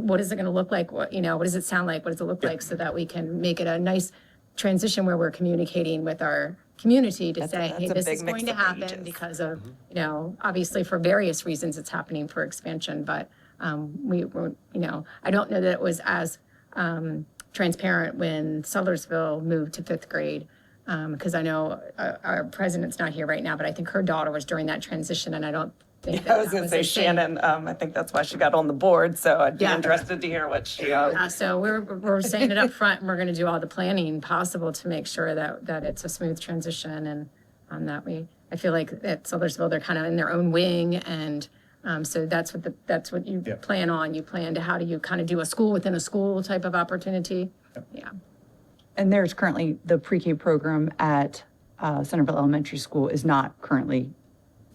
S6: what is it going to look like? What does it sound like? What does it look like so that we can make it a nice transition where we're communicating with our community to say, hey,
S5: that's a
S6: this
S5: big
S6: is
S5: mix
S6: going to
S5: of
S6: happen
S5: ages.
S6: because of, obviously for various reasons it's happening for expansion, but we were, I don't know that it was as transparent when Sellersville moved to fifth grade. Because I know our president's not here right now, but I think her daughter was during that transition, and I don't think that
S5: I was
S6: that
S5: going to
S6: the
S5: say
S6: same.
S5: Shannon, I think that's why she got on the board, so I'd be
S6: Yeah.
S5: interested to hear what she,
S6: So we're saying it up front, and we're going to do all the planning possible to make sure that it's a smooth transition, and that I feel like at Sellersville, they're kind of in their own wing, and so that's what you
S15: Yeah.
S6: plan on. You plan to how do you kind of do a school within a school type of opportunity? Yeah.
S2: And there's currently, the pre-K program at Centerville Elementary School is not currently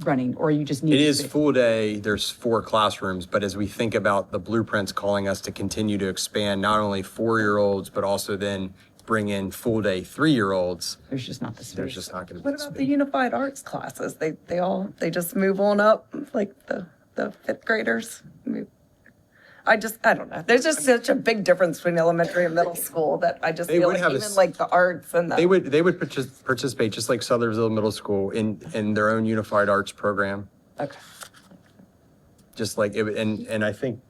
S2: running, or you just need.
S4: It is full day, there's 4 classrooms, but as we think about the blueprints calling us to continue to expand not only 4-year-olds, but also then bring in full day 3-year-olds,
S2: There's just not the space.
S4: there's just not going to be
S5: what
S4: the
S5: about the
S4: space.
S5: unified arts classes? They just move on up, like the fifth graders? I don't know. There's just such a big difference between elementary and middle school that I just
S4: They
S5: feel
S4: would
S5: like
S4: have a
S5: even
S4: s-
S5: like the arts and the.
S4: They would participate just like Sellersville Middle School in their own unified arts program.
S5: Okay.
S4: Just like it, and I think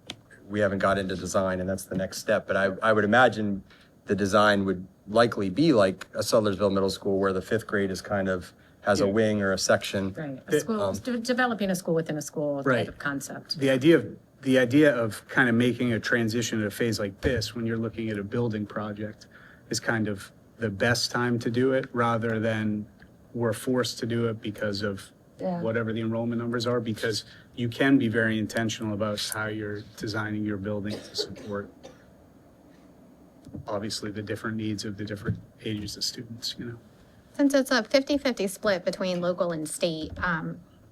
S4: we haven't got into design, and that's the next step. But I would imagine the design would likely be like a Sellersville Middle School, where the 5th grade is kind of has a wing or a section.
S6: Right, a school, developing a school within a school type
S15: Right.
S6: of concept.
S15: the idea of kind of making a transition at a phase like this, when you're looking at a building project, is kind of the best time to do it, rather than we're forced to do it because of
S5: Yeah.
S15: whatever the enrollment numbers are, because you can be very intentional about how you're designing your building to support, obviously, the different needs of the different ages of students,
S1: since it's a 50-50 split between local and state,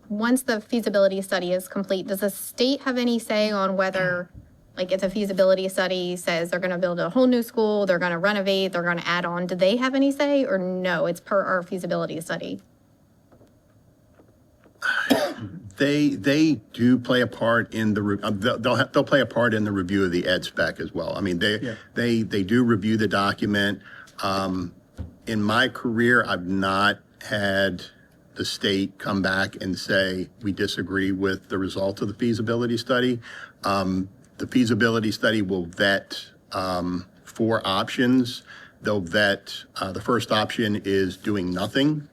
S1: once the feasibility study is complete, does the state have any say on whether, like if the feasibility study says they're gonna build a whole new school, they're gonna renovate, they're gonna add on, do they have any say, or no, it's per our feasibility study?
S14: They do play a part in the, they'll play a part in the review of the ed spec as well. I mean, they do review the document. In my career, I've not had the state come back and say, we disagree with the result of the feasibility study. The feasibility study will vet 4 options. They'll vet, the first option is doing nothing.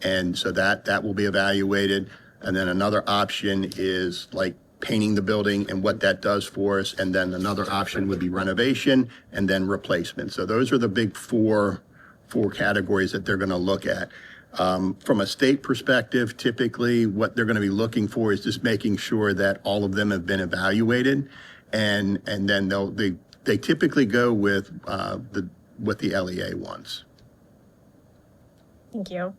S14: And so that will be evaluated. And then another option is like painting the building and what that does for us. And then another option would be renovation and then replacement. So those are the big four categories that they're going to look at. From a state perspective, typically what they're going to be looking for is just making sure that all of them have been evaluated. And then they typically go with what the LEA wants.
S1: Thank you.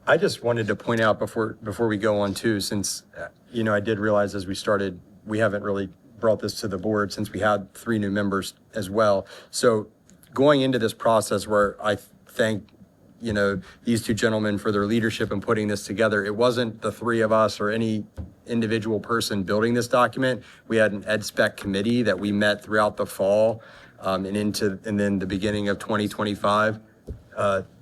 S4: I just wanted to point out before we go on too, since, I did realize as we started, we haven't really brought this to the board since we had 3 new members as well. So going into this process where I thank, these two gentlemen for their leadership in putting this together. It wasn't the three of us or any individual person building this document. We had an ed spec committee that we met throughout the fall and then the beginning of 2025.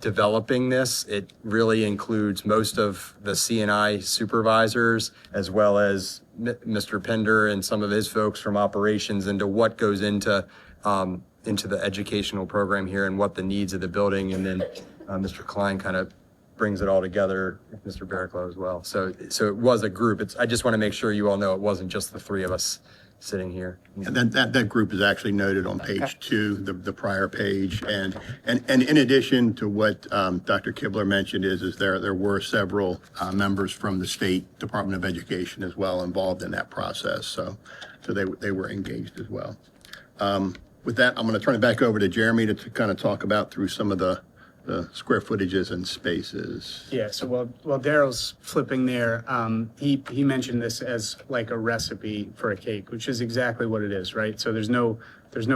S4: Developing this. It really includes most of the C&I supervisors, as well as Mr. Pender and some of his folks from operations, into what goes into the educational program here and what the needs of the building. And then Mr. Klein kind of brings it all together, Mr. Barraclough as well. So it was a group. I just want to make sure you all know it wasn't just the three of us sitting here.
S14: And that group is actually noted on page 2, the prior page. And in addition to what Dr. Kibler mentioned is there were several members from the State Department of Education as well involved in that process. So they were engaged as well. With that, I'm going to turn it back over to Jeremy to kind of talk about through some of the square footages and spaces.
S15: Yeah, so while Daryl's flipping there, he mentioned this as like a recipe for a cake, which is exactly what it is, right? So there's no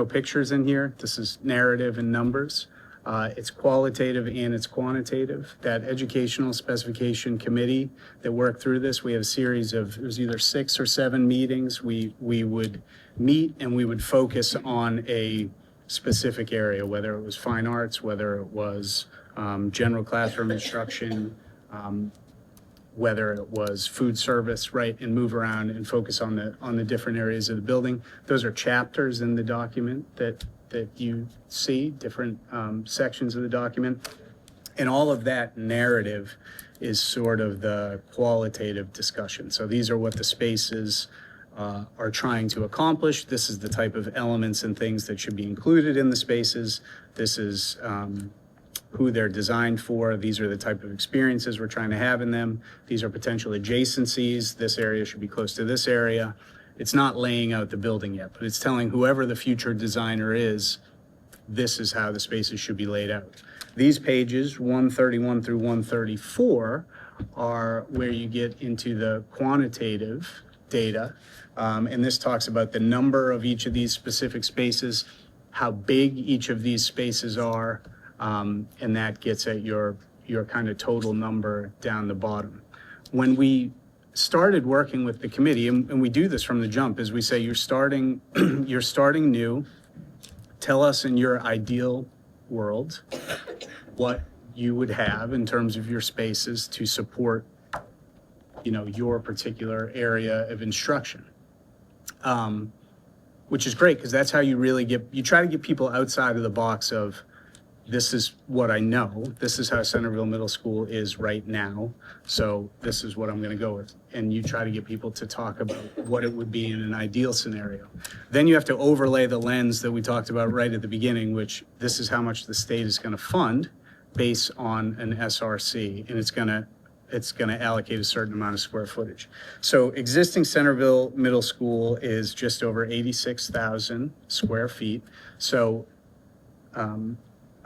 S15: pictures in here. This is narrative and numbers. It's qualitative and it's quantitative. That educational specification committee that worked through this, we have a series of, it was either 6 or 7 meetings. We would meet and we would focus on a specific area, whether it was fine arts, whether it was general classroom instruction, whether it was food service, right, and move around and focus on the different areas of the building. Those are chapters in the document that you see, different sections of the document. And all of that narrative is sort of the qualitative discussion. So these are what the spaces are trying to accomplish. This is the type of elements and things that should be included in the spaces. This is who they're designed for. These are the type of experiences we're trying to have in them. These are potential adjacencies. This area should be close to this area. It's not laying out the building yet, but it's telling whoever the future designer is, this is how the spaces should be laid out. These pages, 131 through 134, are where you get into the quantitative data. And this talks about the number of each of these specific spaces, how big each of these spaces are, and that gets at your kind of total number down the bottom. When we started working with the committee, and we do this from the jump, is we say you're starting new. Tell us in your ideal world what you would have in terms of your spaces to support your particular area of instruction. Which is great because that's how you really you try to get people outside of the box of, this is what I know, this is how Centerville Middle School is right now, so this is what I'm going to go with. And you try to get people to talk about what it would be in an ideal scenario. Then you have to overlay the lens that we talked about right at the beginning, which this is how much the state is going to fund based on an SRC, and it's going to allocate a certain amount of square footage. So existing Centerville Middle School is just over 86,000 square feet. So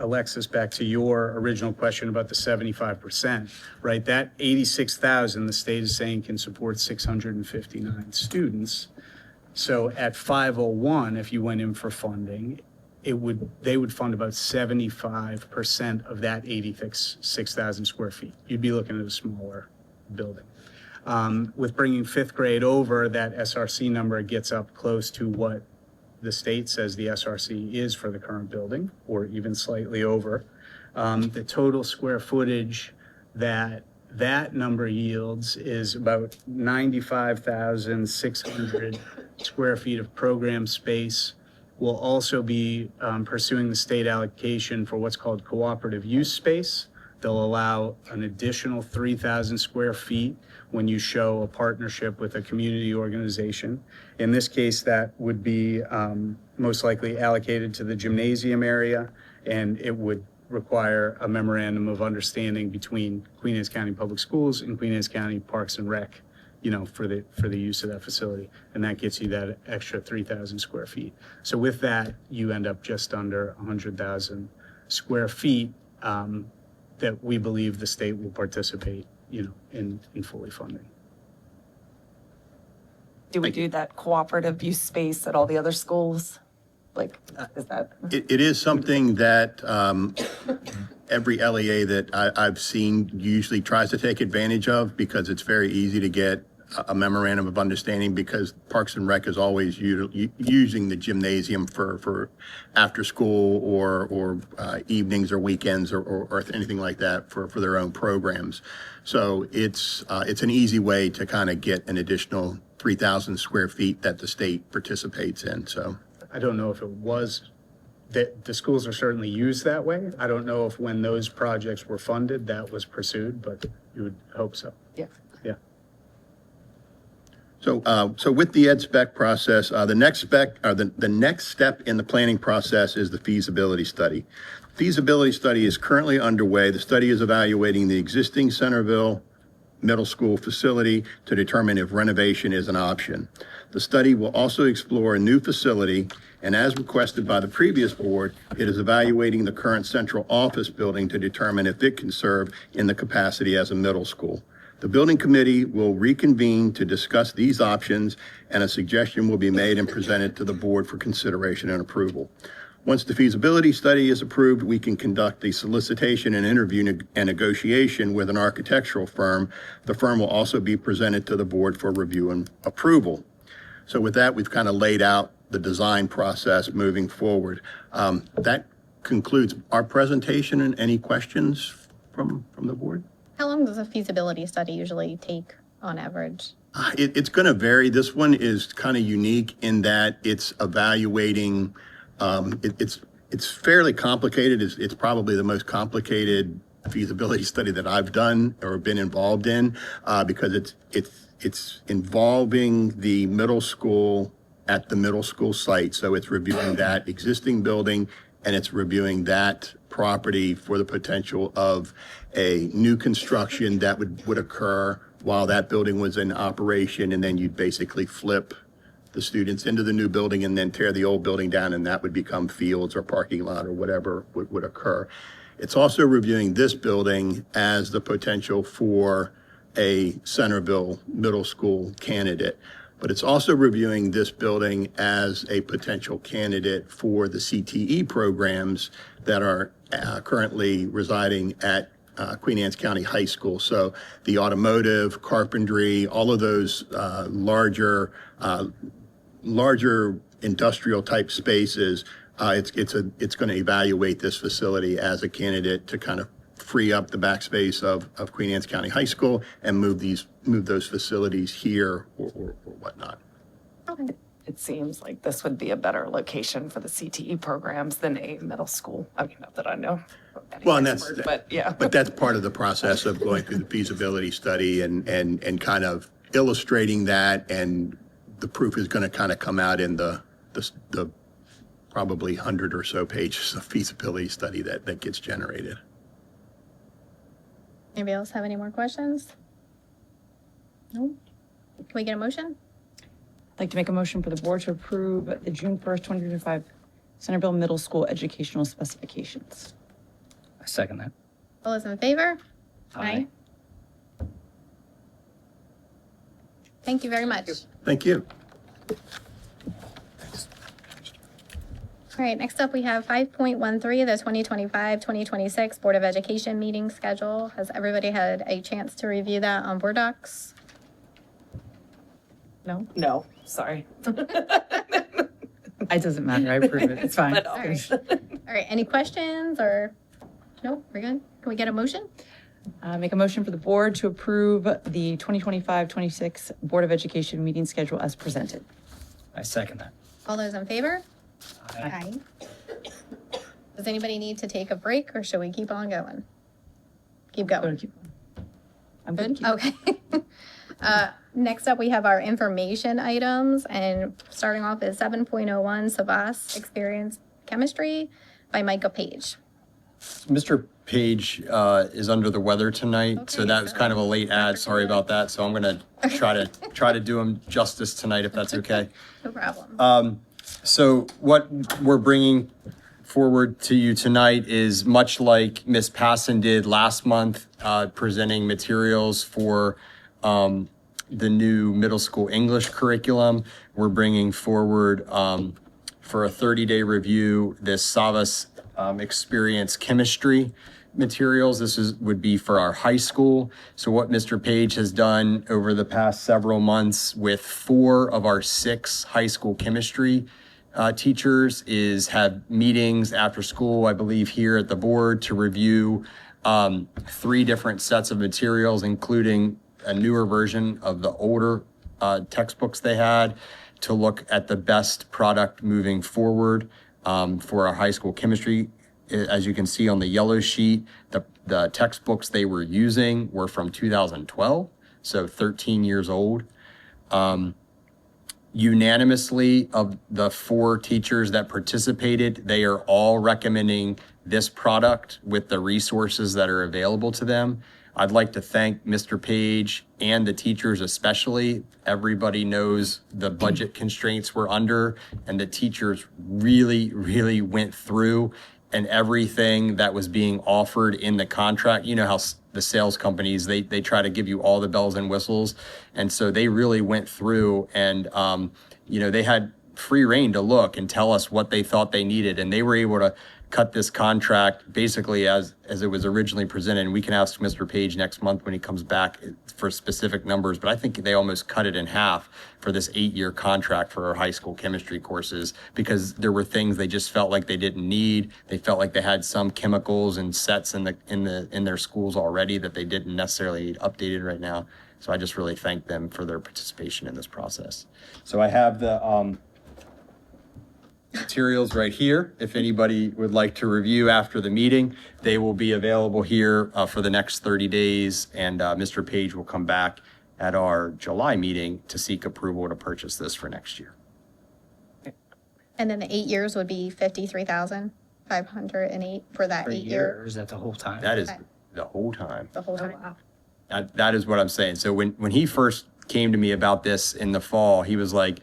S15: Alexis, back to your original question about the 75%, right? That 86,000, the state is saying can support 659 students. So at 501, if you went in for funding, they would fund about 75% of that 86,000 square feet. You'd be looking at a smaller building. With bringing 5th grade over, that SRC number gets up close to what the state says the SRC is for the current building, or even slightly over. The total square footage that number yields is about 95,600 square feet of program space. We'll also be pursuing the state allocation for what's called cooperative use space. They'll allow an additional 3,000 square feet when you show a partnership with a community organization. In this case, that would be most likely allocated to the gymnasium area, and it would require a memorandum of understanding between Queen Anne's County Public Schools and Queen Anne's County Parks and Rec, for the use of that facility. And that gets you that extra 3,000 square feet. So with that, you end up just under 100,000 square feet that we believe the state will participate, in fully funding.
S5: Do we do that cooperative use space at all the other schools? Like, is that?
S14: It is something that every LEA that I've seen usually tries to take advantage of because it's very easy to get a memorandum of understanding because Parks and Rec is always using the gymnasium for after school or evenings or weekends or anything like that for their own programs. So it's an easy way to kind of get an additional 3,000 square feet that the state participates in. So
S15: I don't know if it was, that the schools are certainly used that way. I don't know if when those projects were funded, that was pursued, but you would hope so.
S5: Yeah.
S15: Yeah.
S14: So with the ed spec process, the next step in the planning process is the feasibility study. Feasibility study is currently underway. The study is evaluating the existing Centerville Middle School facility to determine if renovation is an option. The study will also explore a new facility, and as requested by the previous board, it is evaluating the current central office building to determine if it can serve in the capacity as a middle school. The building committee will reconvene to discuss these options, and a suggestion will be made and presented to the board for consideration and approval. Once the feasibility study is approved, we can conduct the solicitation and interview and negotiation with an architectural firm. The firm will also be presented to the board for review and approval. So with that, we've kind of laid out the design process moving forward. That concludes our presentation. And any questions from the board?
S1: How long does a feasibility study usually take on average?
S14: It's going to vary. This one is kind of unique in that it's evaluating. It's fairly complicated. It's probably the most complicated feasibility study that I've done or been involved in because it's involving the middle school at the middle school site. So it's reviewing that existing building and it's reviewing that property for the potential of a new construction that would occur while that building was in operation, and then you'd basically flip the students into the new building and then tear the old building down, and that would become fields or parking lot or whatever would occur. It's also reviewing this building as the potential for a Centerville Middle School candidate. But it's also reviewing this building as a potential candidate for the CTE programs that are currently residing at Queen Anne's County High School. So the automotive, carpentry, all of those larger industrial type spaces, it's going to evaluate this facility as a candidate to kind of free up the backspace of Queen Anne's County High School and move those facilities here or whatnot.
S1: Okay.
S5: It seems like this would be a better location for the CTE programs than a middle school. I mean, not that I know.
S14: Well, and
S5: but yeah.
S14: But that's part of the process of going through the feasibility study and kind of illustrating that, and the proof is going to kind of come out in the probably 100 or so pages of feasibility study that gets generated.
S1: Anybody else have any more questions? No? Can we get a motion?
S2: I'd like to make a motion for the board to approve the June 1st, 2025 Centerville Middle School educational specifications.
S3: I second that.
S1: All those in favor?
S3: Aye.
S1: Thank you very much.
S14: Thank you.
S1: All right, next up we have 5.13, the 2025-2026 Board of Education meeting schedule. Has everybody had a chance to review that on Board Docs?
S2: No?
S5: No, sorry.
S2: It doesn't matter. I approve it. It's fine.
S5: But,
S1: All right, any questions or, no, we're good? Can we get a motion?
S2: Make a motion for the board to approve the 2025-26 Board of Education meeting schedule as presented.
S3: I second that.
S1: All those in favor?
S3: Aye.
S1: Does anybody need to take a break or should we keep on going? Keep going.
S2: I'm good.
S1: Okay. Next up, we have our information items, and starting off is 7.01 Savas Experience Chemistry by Micah Page.
S4: Mr. Page is under the weather tonight, so that was kind of a late ad. Sorry about that. So I'm going to try to do him justice tonight, if that's okay.
S1: No problem.
S4: So what we're bringing forward to you tonight is much like Ms. Passon did last month, presenting materials for the new middle school English curriculum. We're bringing forward for a 30-day review this Savas Experience Chemistry materials. Would be for our high school. So what Mr. Page has done over the past several months with 4 of our 6 high school chemistry teachers is have meetings after school, I believe, here at the board to review 3 different sets of materials, including a newer version of the older textbooks they had, to look at the best product moving forward for our high school chemistry. As you can see on the yellow sheet, the textbooks they were using were from 2012, so 13 years old. Unanimously, of the 4 teachers that participated, they are all recommending this product with the resources that are available to them. I'd like to thank Mr. Page and the teachers especially. Everybody knows the budget constraints we're under, and the teachers really, really went through, and everything that was being offered in the contract. You know how the sales companies, they try to give you all the bells and whistles. And so they really went through and, they had free reign to look and tell us what they thought they needed. And they were able to cut this contract basically as it was originally presented. And we can ask Mr. Page next month when he comes back for specific numbers, but I think they almost cut it in half for this 8-year contract for our high school chemistry courses, because there were things they just felt like they didn't need. They felt like they had some chemicals and sets in their schools already that they didn't necessarily need updated right now. So I just really thank them for their participation in this process. So I have the materials right here. If anybody would like to review after the meeting, they will be available here for the next 30 days. And Mr. Page will come back at our July meeting to seek approval to purchase this for next year.
S1: And then the 8 years would be 53,508 for that
S3: Per
S1: 8
S3: year,
S1: year.
S3: or is that the whole time?
S4: That is the whole time.
S1: The whole time.
S4: That is what I'm saying. So when he first came to me about this in the fall, he was like,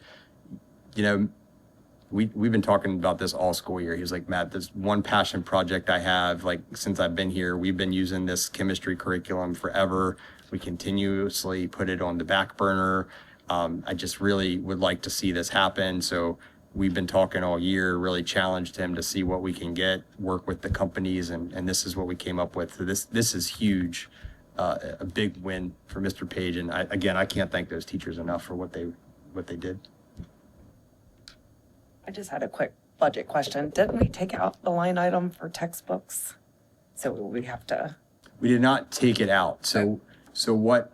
S4: we've been talking about this all school year. He was like, Matt, this one passion project I have, like since I've been here, we've been using this chemistry curriculum forever. We continuously put it on the back burner. I just really would like to see this happen. So we've been talking all year, really challenged him to see what we can get, work with the companies, and this is what we came up with. So this is huge, a big win for Mr. Page. And I can't thank those teachers enough for what they did.
S5: I just had a quick budget question. Didn't we take out the line item for textbooks? So we have to.
S4: We did not take it out. So what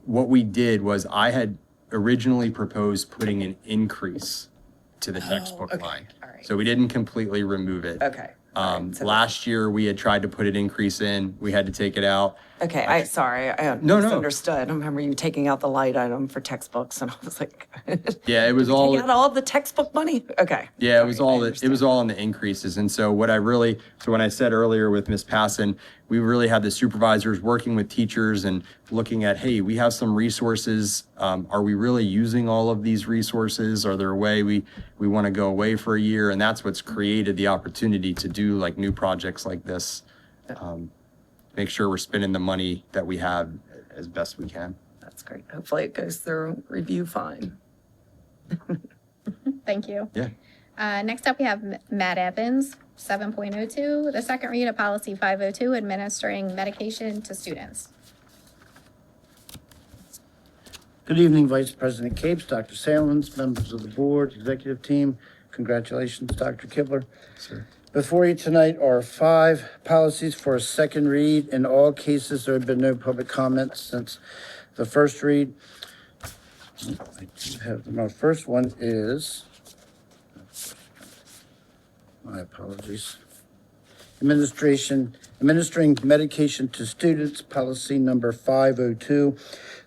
S4: we did was I had originally proposed putting an increase to the textbook line.
S5: All right.
S4: So we didn't completely remove it.
S5: Okay. All right, so
S4: Last year we had tried to put an increase in. We had to take it out.
S5: Okay, I misunderstood. I remember you taking out the light item for textbooks, and I was like,
S4: Yeah, it was all.
S5: taking out all of the textbook money? Okay.
S4: Yeah, it was all in the increases. And so when I said earlier with Ms. Passon, we really had the supervisors working with teachers and looking at, hey, we have some resources. Are we really using all of these resources? Are there a way we want to go away for a year? And that's what's created the opportunity to do like new projects like this. Make sure we're spending the money that we have as best we can.
S5: That's great. Hopefully it goes through review fine.
S1: Thank you.
S4: Yeah.
S1: Next up, we have Matt Evans, 7.02, the second read of policy 502, administering medication to students.
S16: Good evening, Vice President Capes, Dr. Salins, members of the board, executive team. Congratulations, Dr. Kibler.
S4: Sir.
S16: Before you tonight are 5 policies for a second read. In all cases, there have been no public comments since the first read. I do have them. Our first one is, my apologies. Administering medication to students, policy number 502.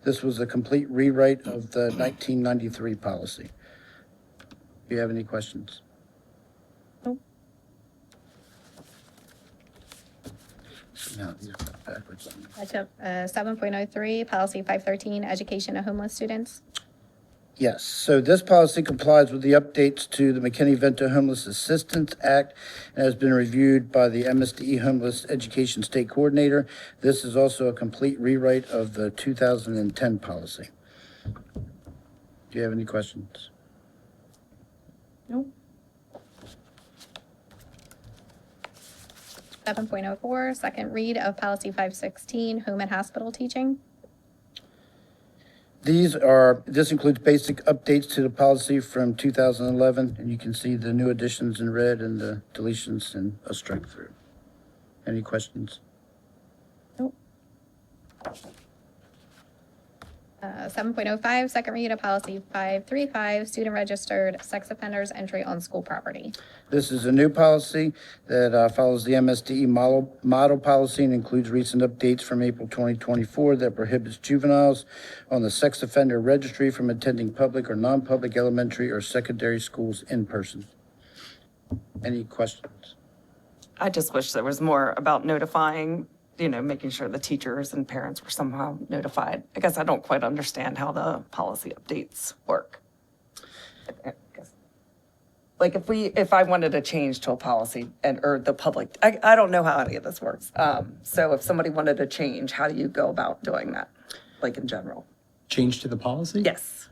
S16: This was a complete rewrite of the 1993 policy. Do you have any questions? No, these are backwards on me.
S1: I took 7.03, policy 513, education of homeless students.
S16: Yes, so this policy complies with the updates to the McKinney-Vento Homeless Assistance Act and has been reviewed by the MSDE Homeless Education State Coordinator. This is also a complete rewrite of the 2010 policy. Do you have any questions?
S1: No. 7.04, second read of policy 516, home and hospital teaching.
S16: This includes basic updates to the policy from 2011, and you can see the new additions in red and the deletions in a strike through. Any questions?
S1: 7.05, second read of policy 535, student registered sex offenders entry on school property.
S16: This is a new policy that follows the MSDE model policy and includes recent updates from April 2024 that prohibits juveniles on the sex offender registry from attending public or non-public elementary or secondary schools in person. Any questions?
S5: I just wish there was more about notifying, making sure the teachers and parents were somehow notified. I guess I don't quite understand how the policy updates work. I guess. Like if I wanted to change to a policy or the public, I don't know how any of this works. So if somebody wanted to change, how do you go about doing that, like in general?
S4: Change to the policy?
S5: Yes.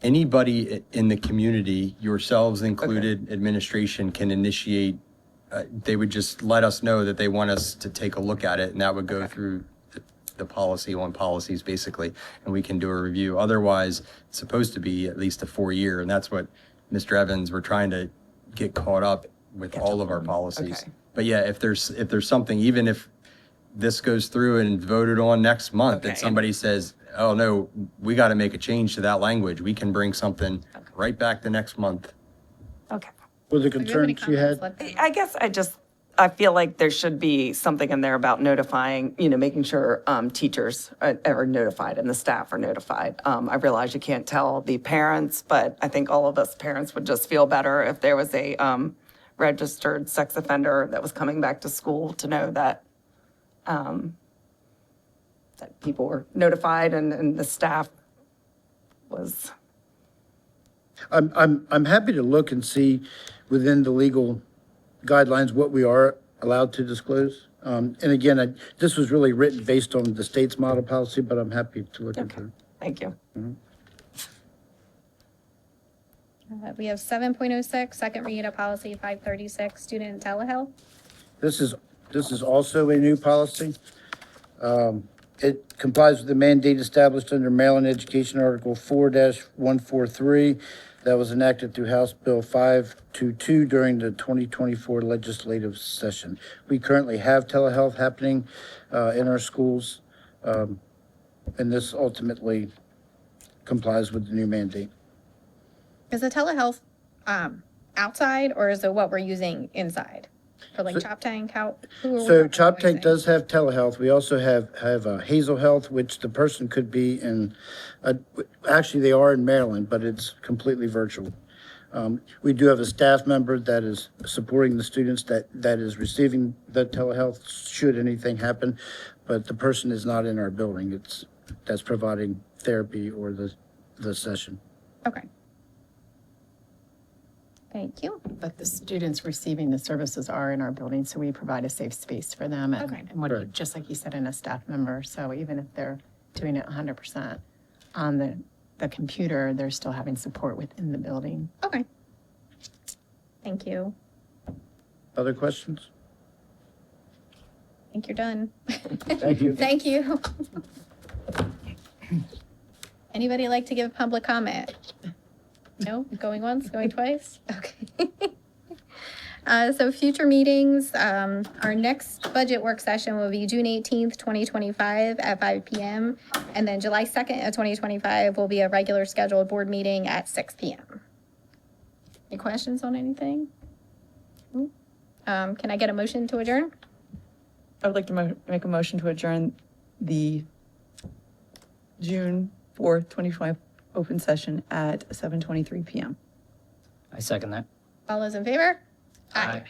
S4: Anybody in the community, yourselves included, administration, can initiate. They would just let us know that they want us to take a look at it, and that would go through the policy on policies, basically, and we can do a review. Otherwise, it's supposed to be at least a 4-year, and that's what Mr. Evans, we're trying to get caught up with all of our policies.
S5: Okay.
S4: But yeah, if there's something, even if this goes through and voted on next month, that somebody says, oh no, we got to make a change to that language, we can bring something right back the next month.
S5: Okay.
S16: Were the concerns you had?
S5: I guess I feel like there should be something in there about notifying, making sure teachers are notified and the staff are notified. I realize you can't tell the parents, but I think all of us parents would just feel better if there was a registered sex offender that was coming back to school to know that that people were notified and the staff was.
S16: I'm happy to look and see within the legal guidelines what we are allowed to disclose. And again, this was really written based on the state's model policy, but I'm happy to look into it.
S5: Thank you.
S1: We have 7.06, second read of policy 536, student telehealth.
S16: This is also a new policy. It complies with the mandate established under Maryland Education Article 4-143 that was enacted through House Bill 522 during the 2024 legislative session. We currently have telehealth happening in our schools, and this ultimately complies with the new mandate.
S1: Is the telehealth outside, or is it what we're using inside? For like Chop Tank,
S16: So Chop Tank does have telehealth. We also have Hazel Health, which the person could be in, actually they are in Maryland, but it's completely virtual. We do have a staff member that is supporting the students that is receiving the telehealth should anything happen, but the person is not in our building. That's providing therapy or the session.
S1: Okay. Thank you.
S6: But the students receiving the services are in our building, so we provide a safe space for them. And,
S1: Okay.
S6: and what, just like you said, in a staff member. So even if they're doing it 100% on the computer, they're still having support within the building.
S1: Okay. Thank you.
S16: Other questions?
S1: I think you're done.
S16: Thank you.
S1: Thank you. Anybody like to give public comment? No? Going once, going twice? Okay. So future meetings, our next budget work session will be June 18th, 2025 at 5 p.m. And then July 2nd of 2025 will be a regular scheduled board meeting at 6 p.m. Any questions on anything? Can I get a motion to adjourn?
S2: I would like to make a motion to adjourn the June 4th, 2025 open session at 7:23 p.m.
S3: I second that.
S1: All those in favor?
S3: Aye.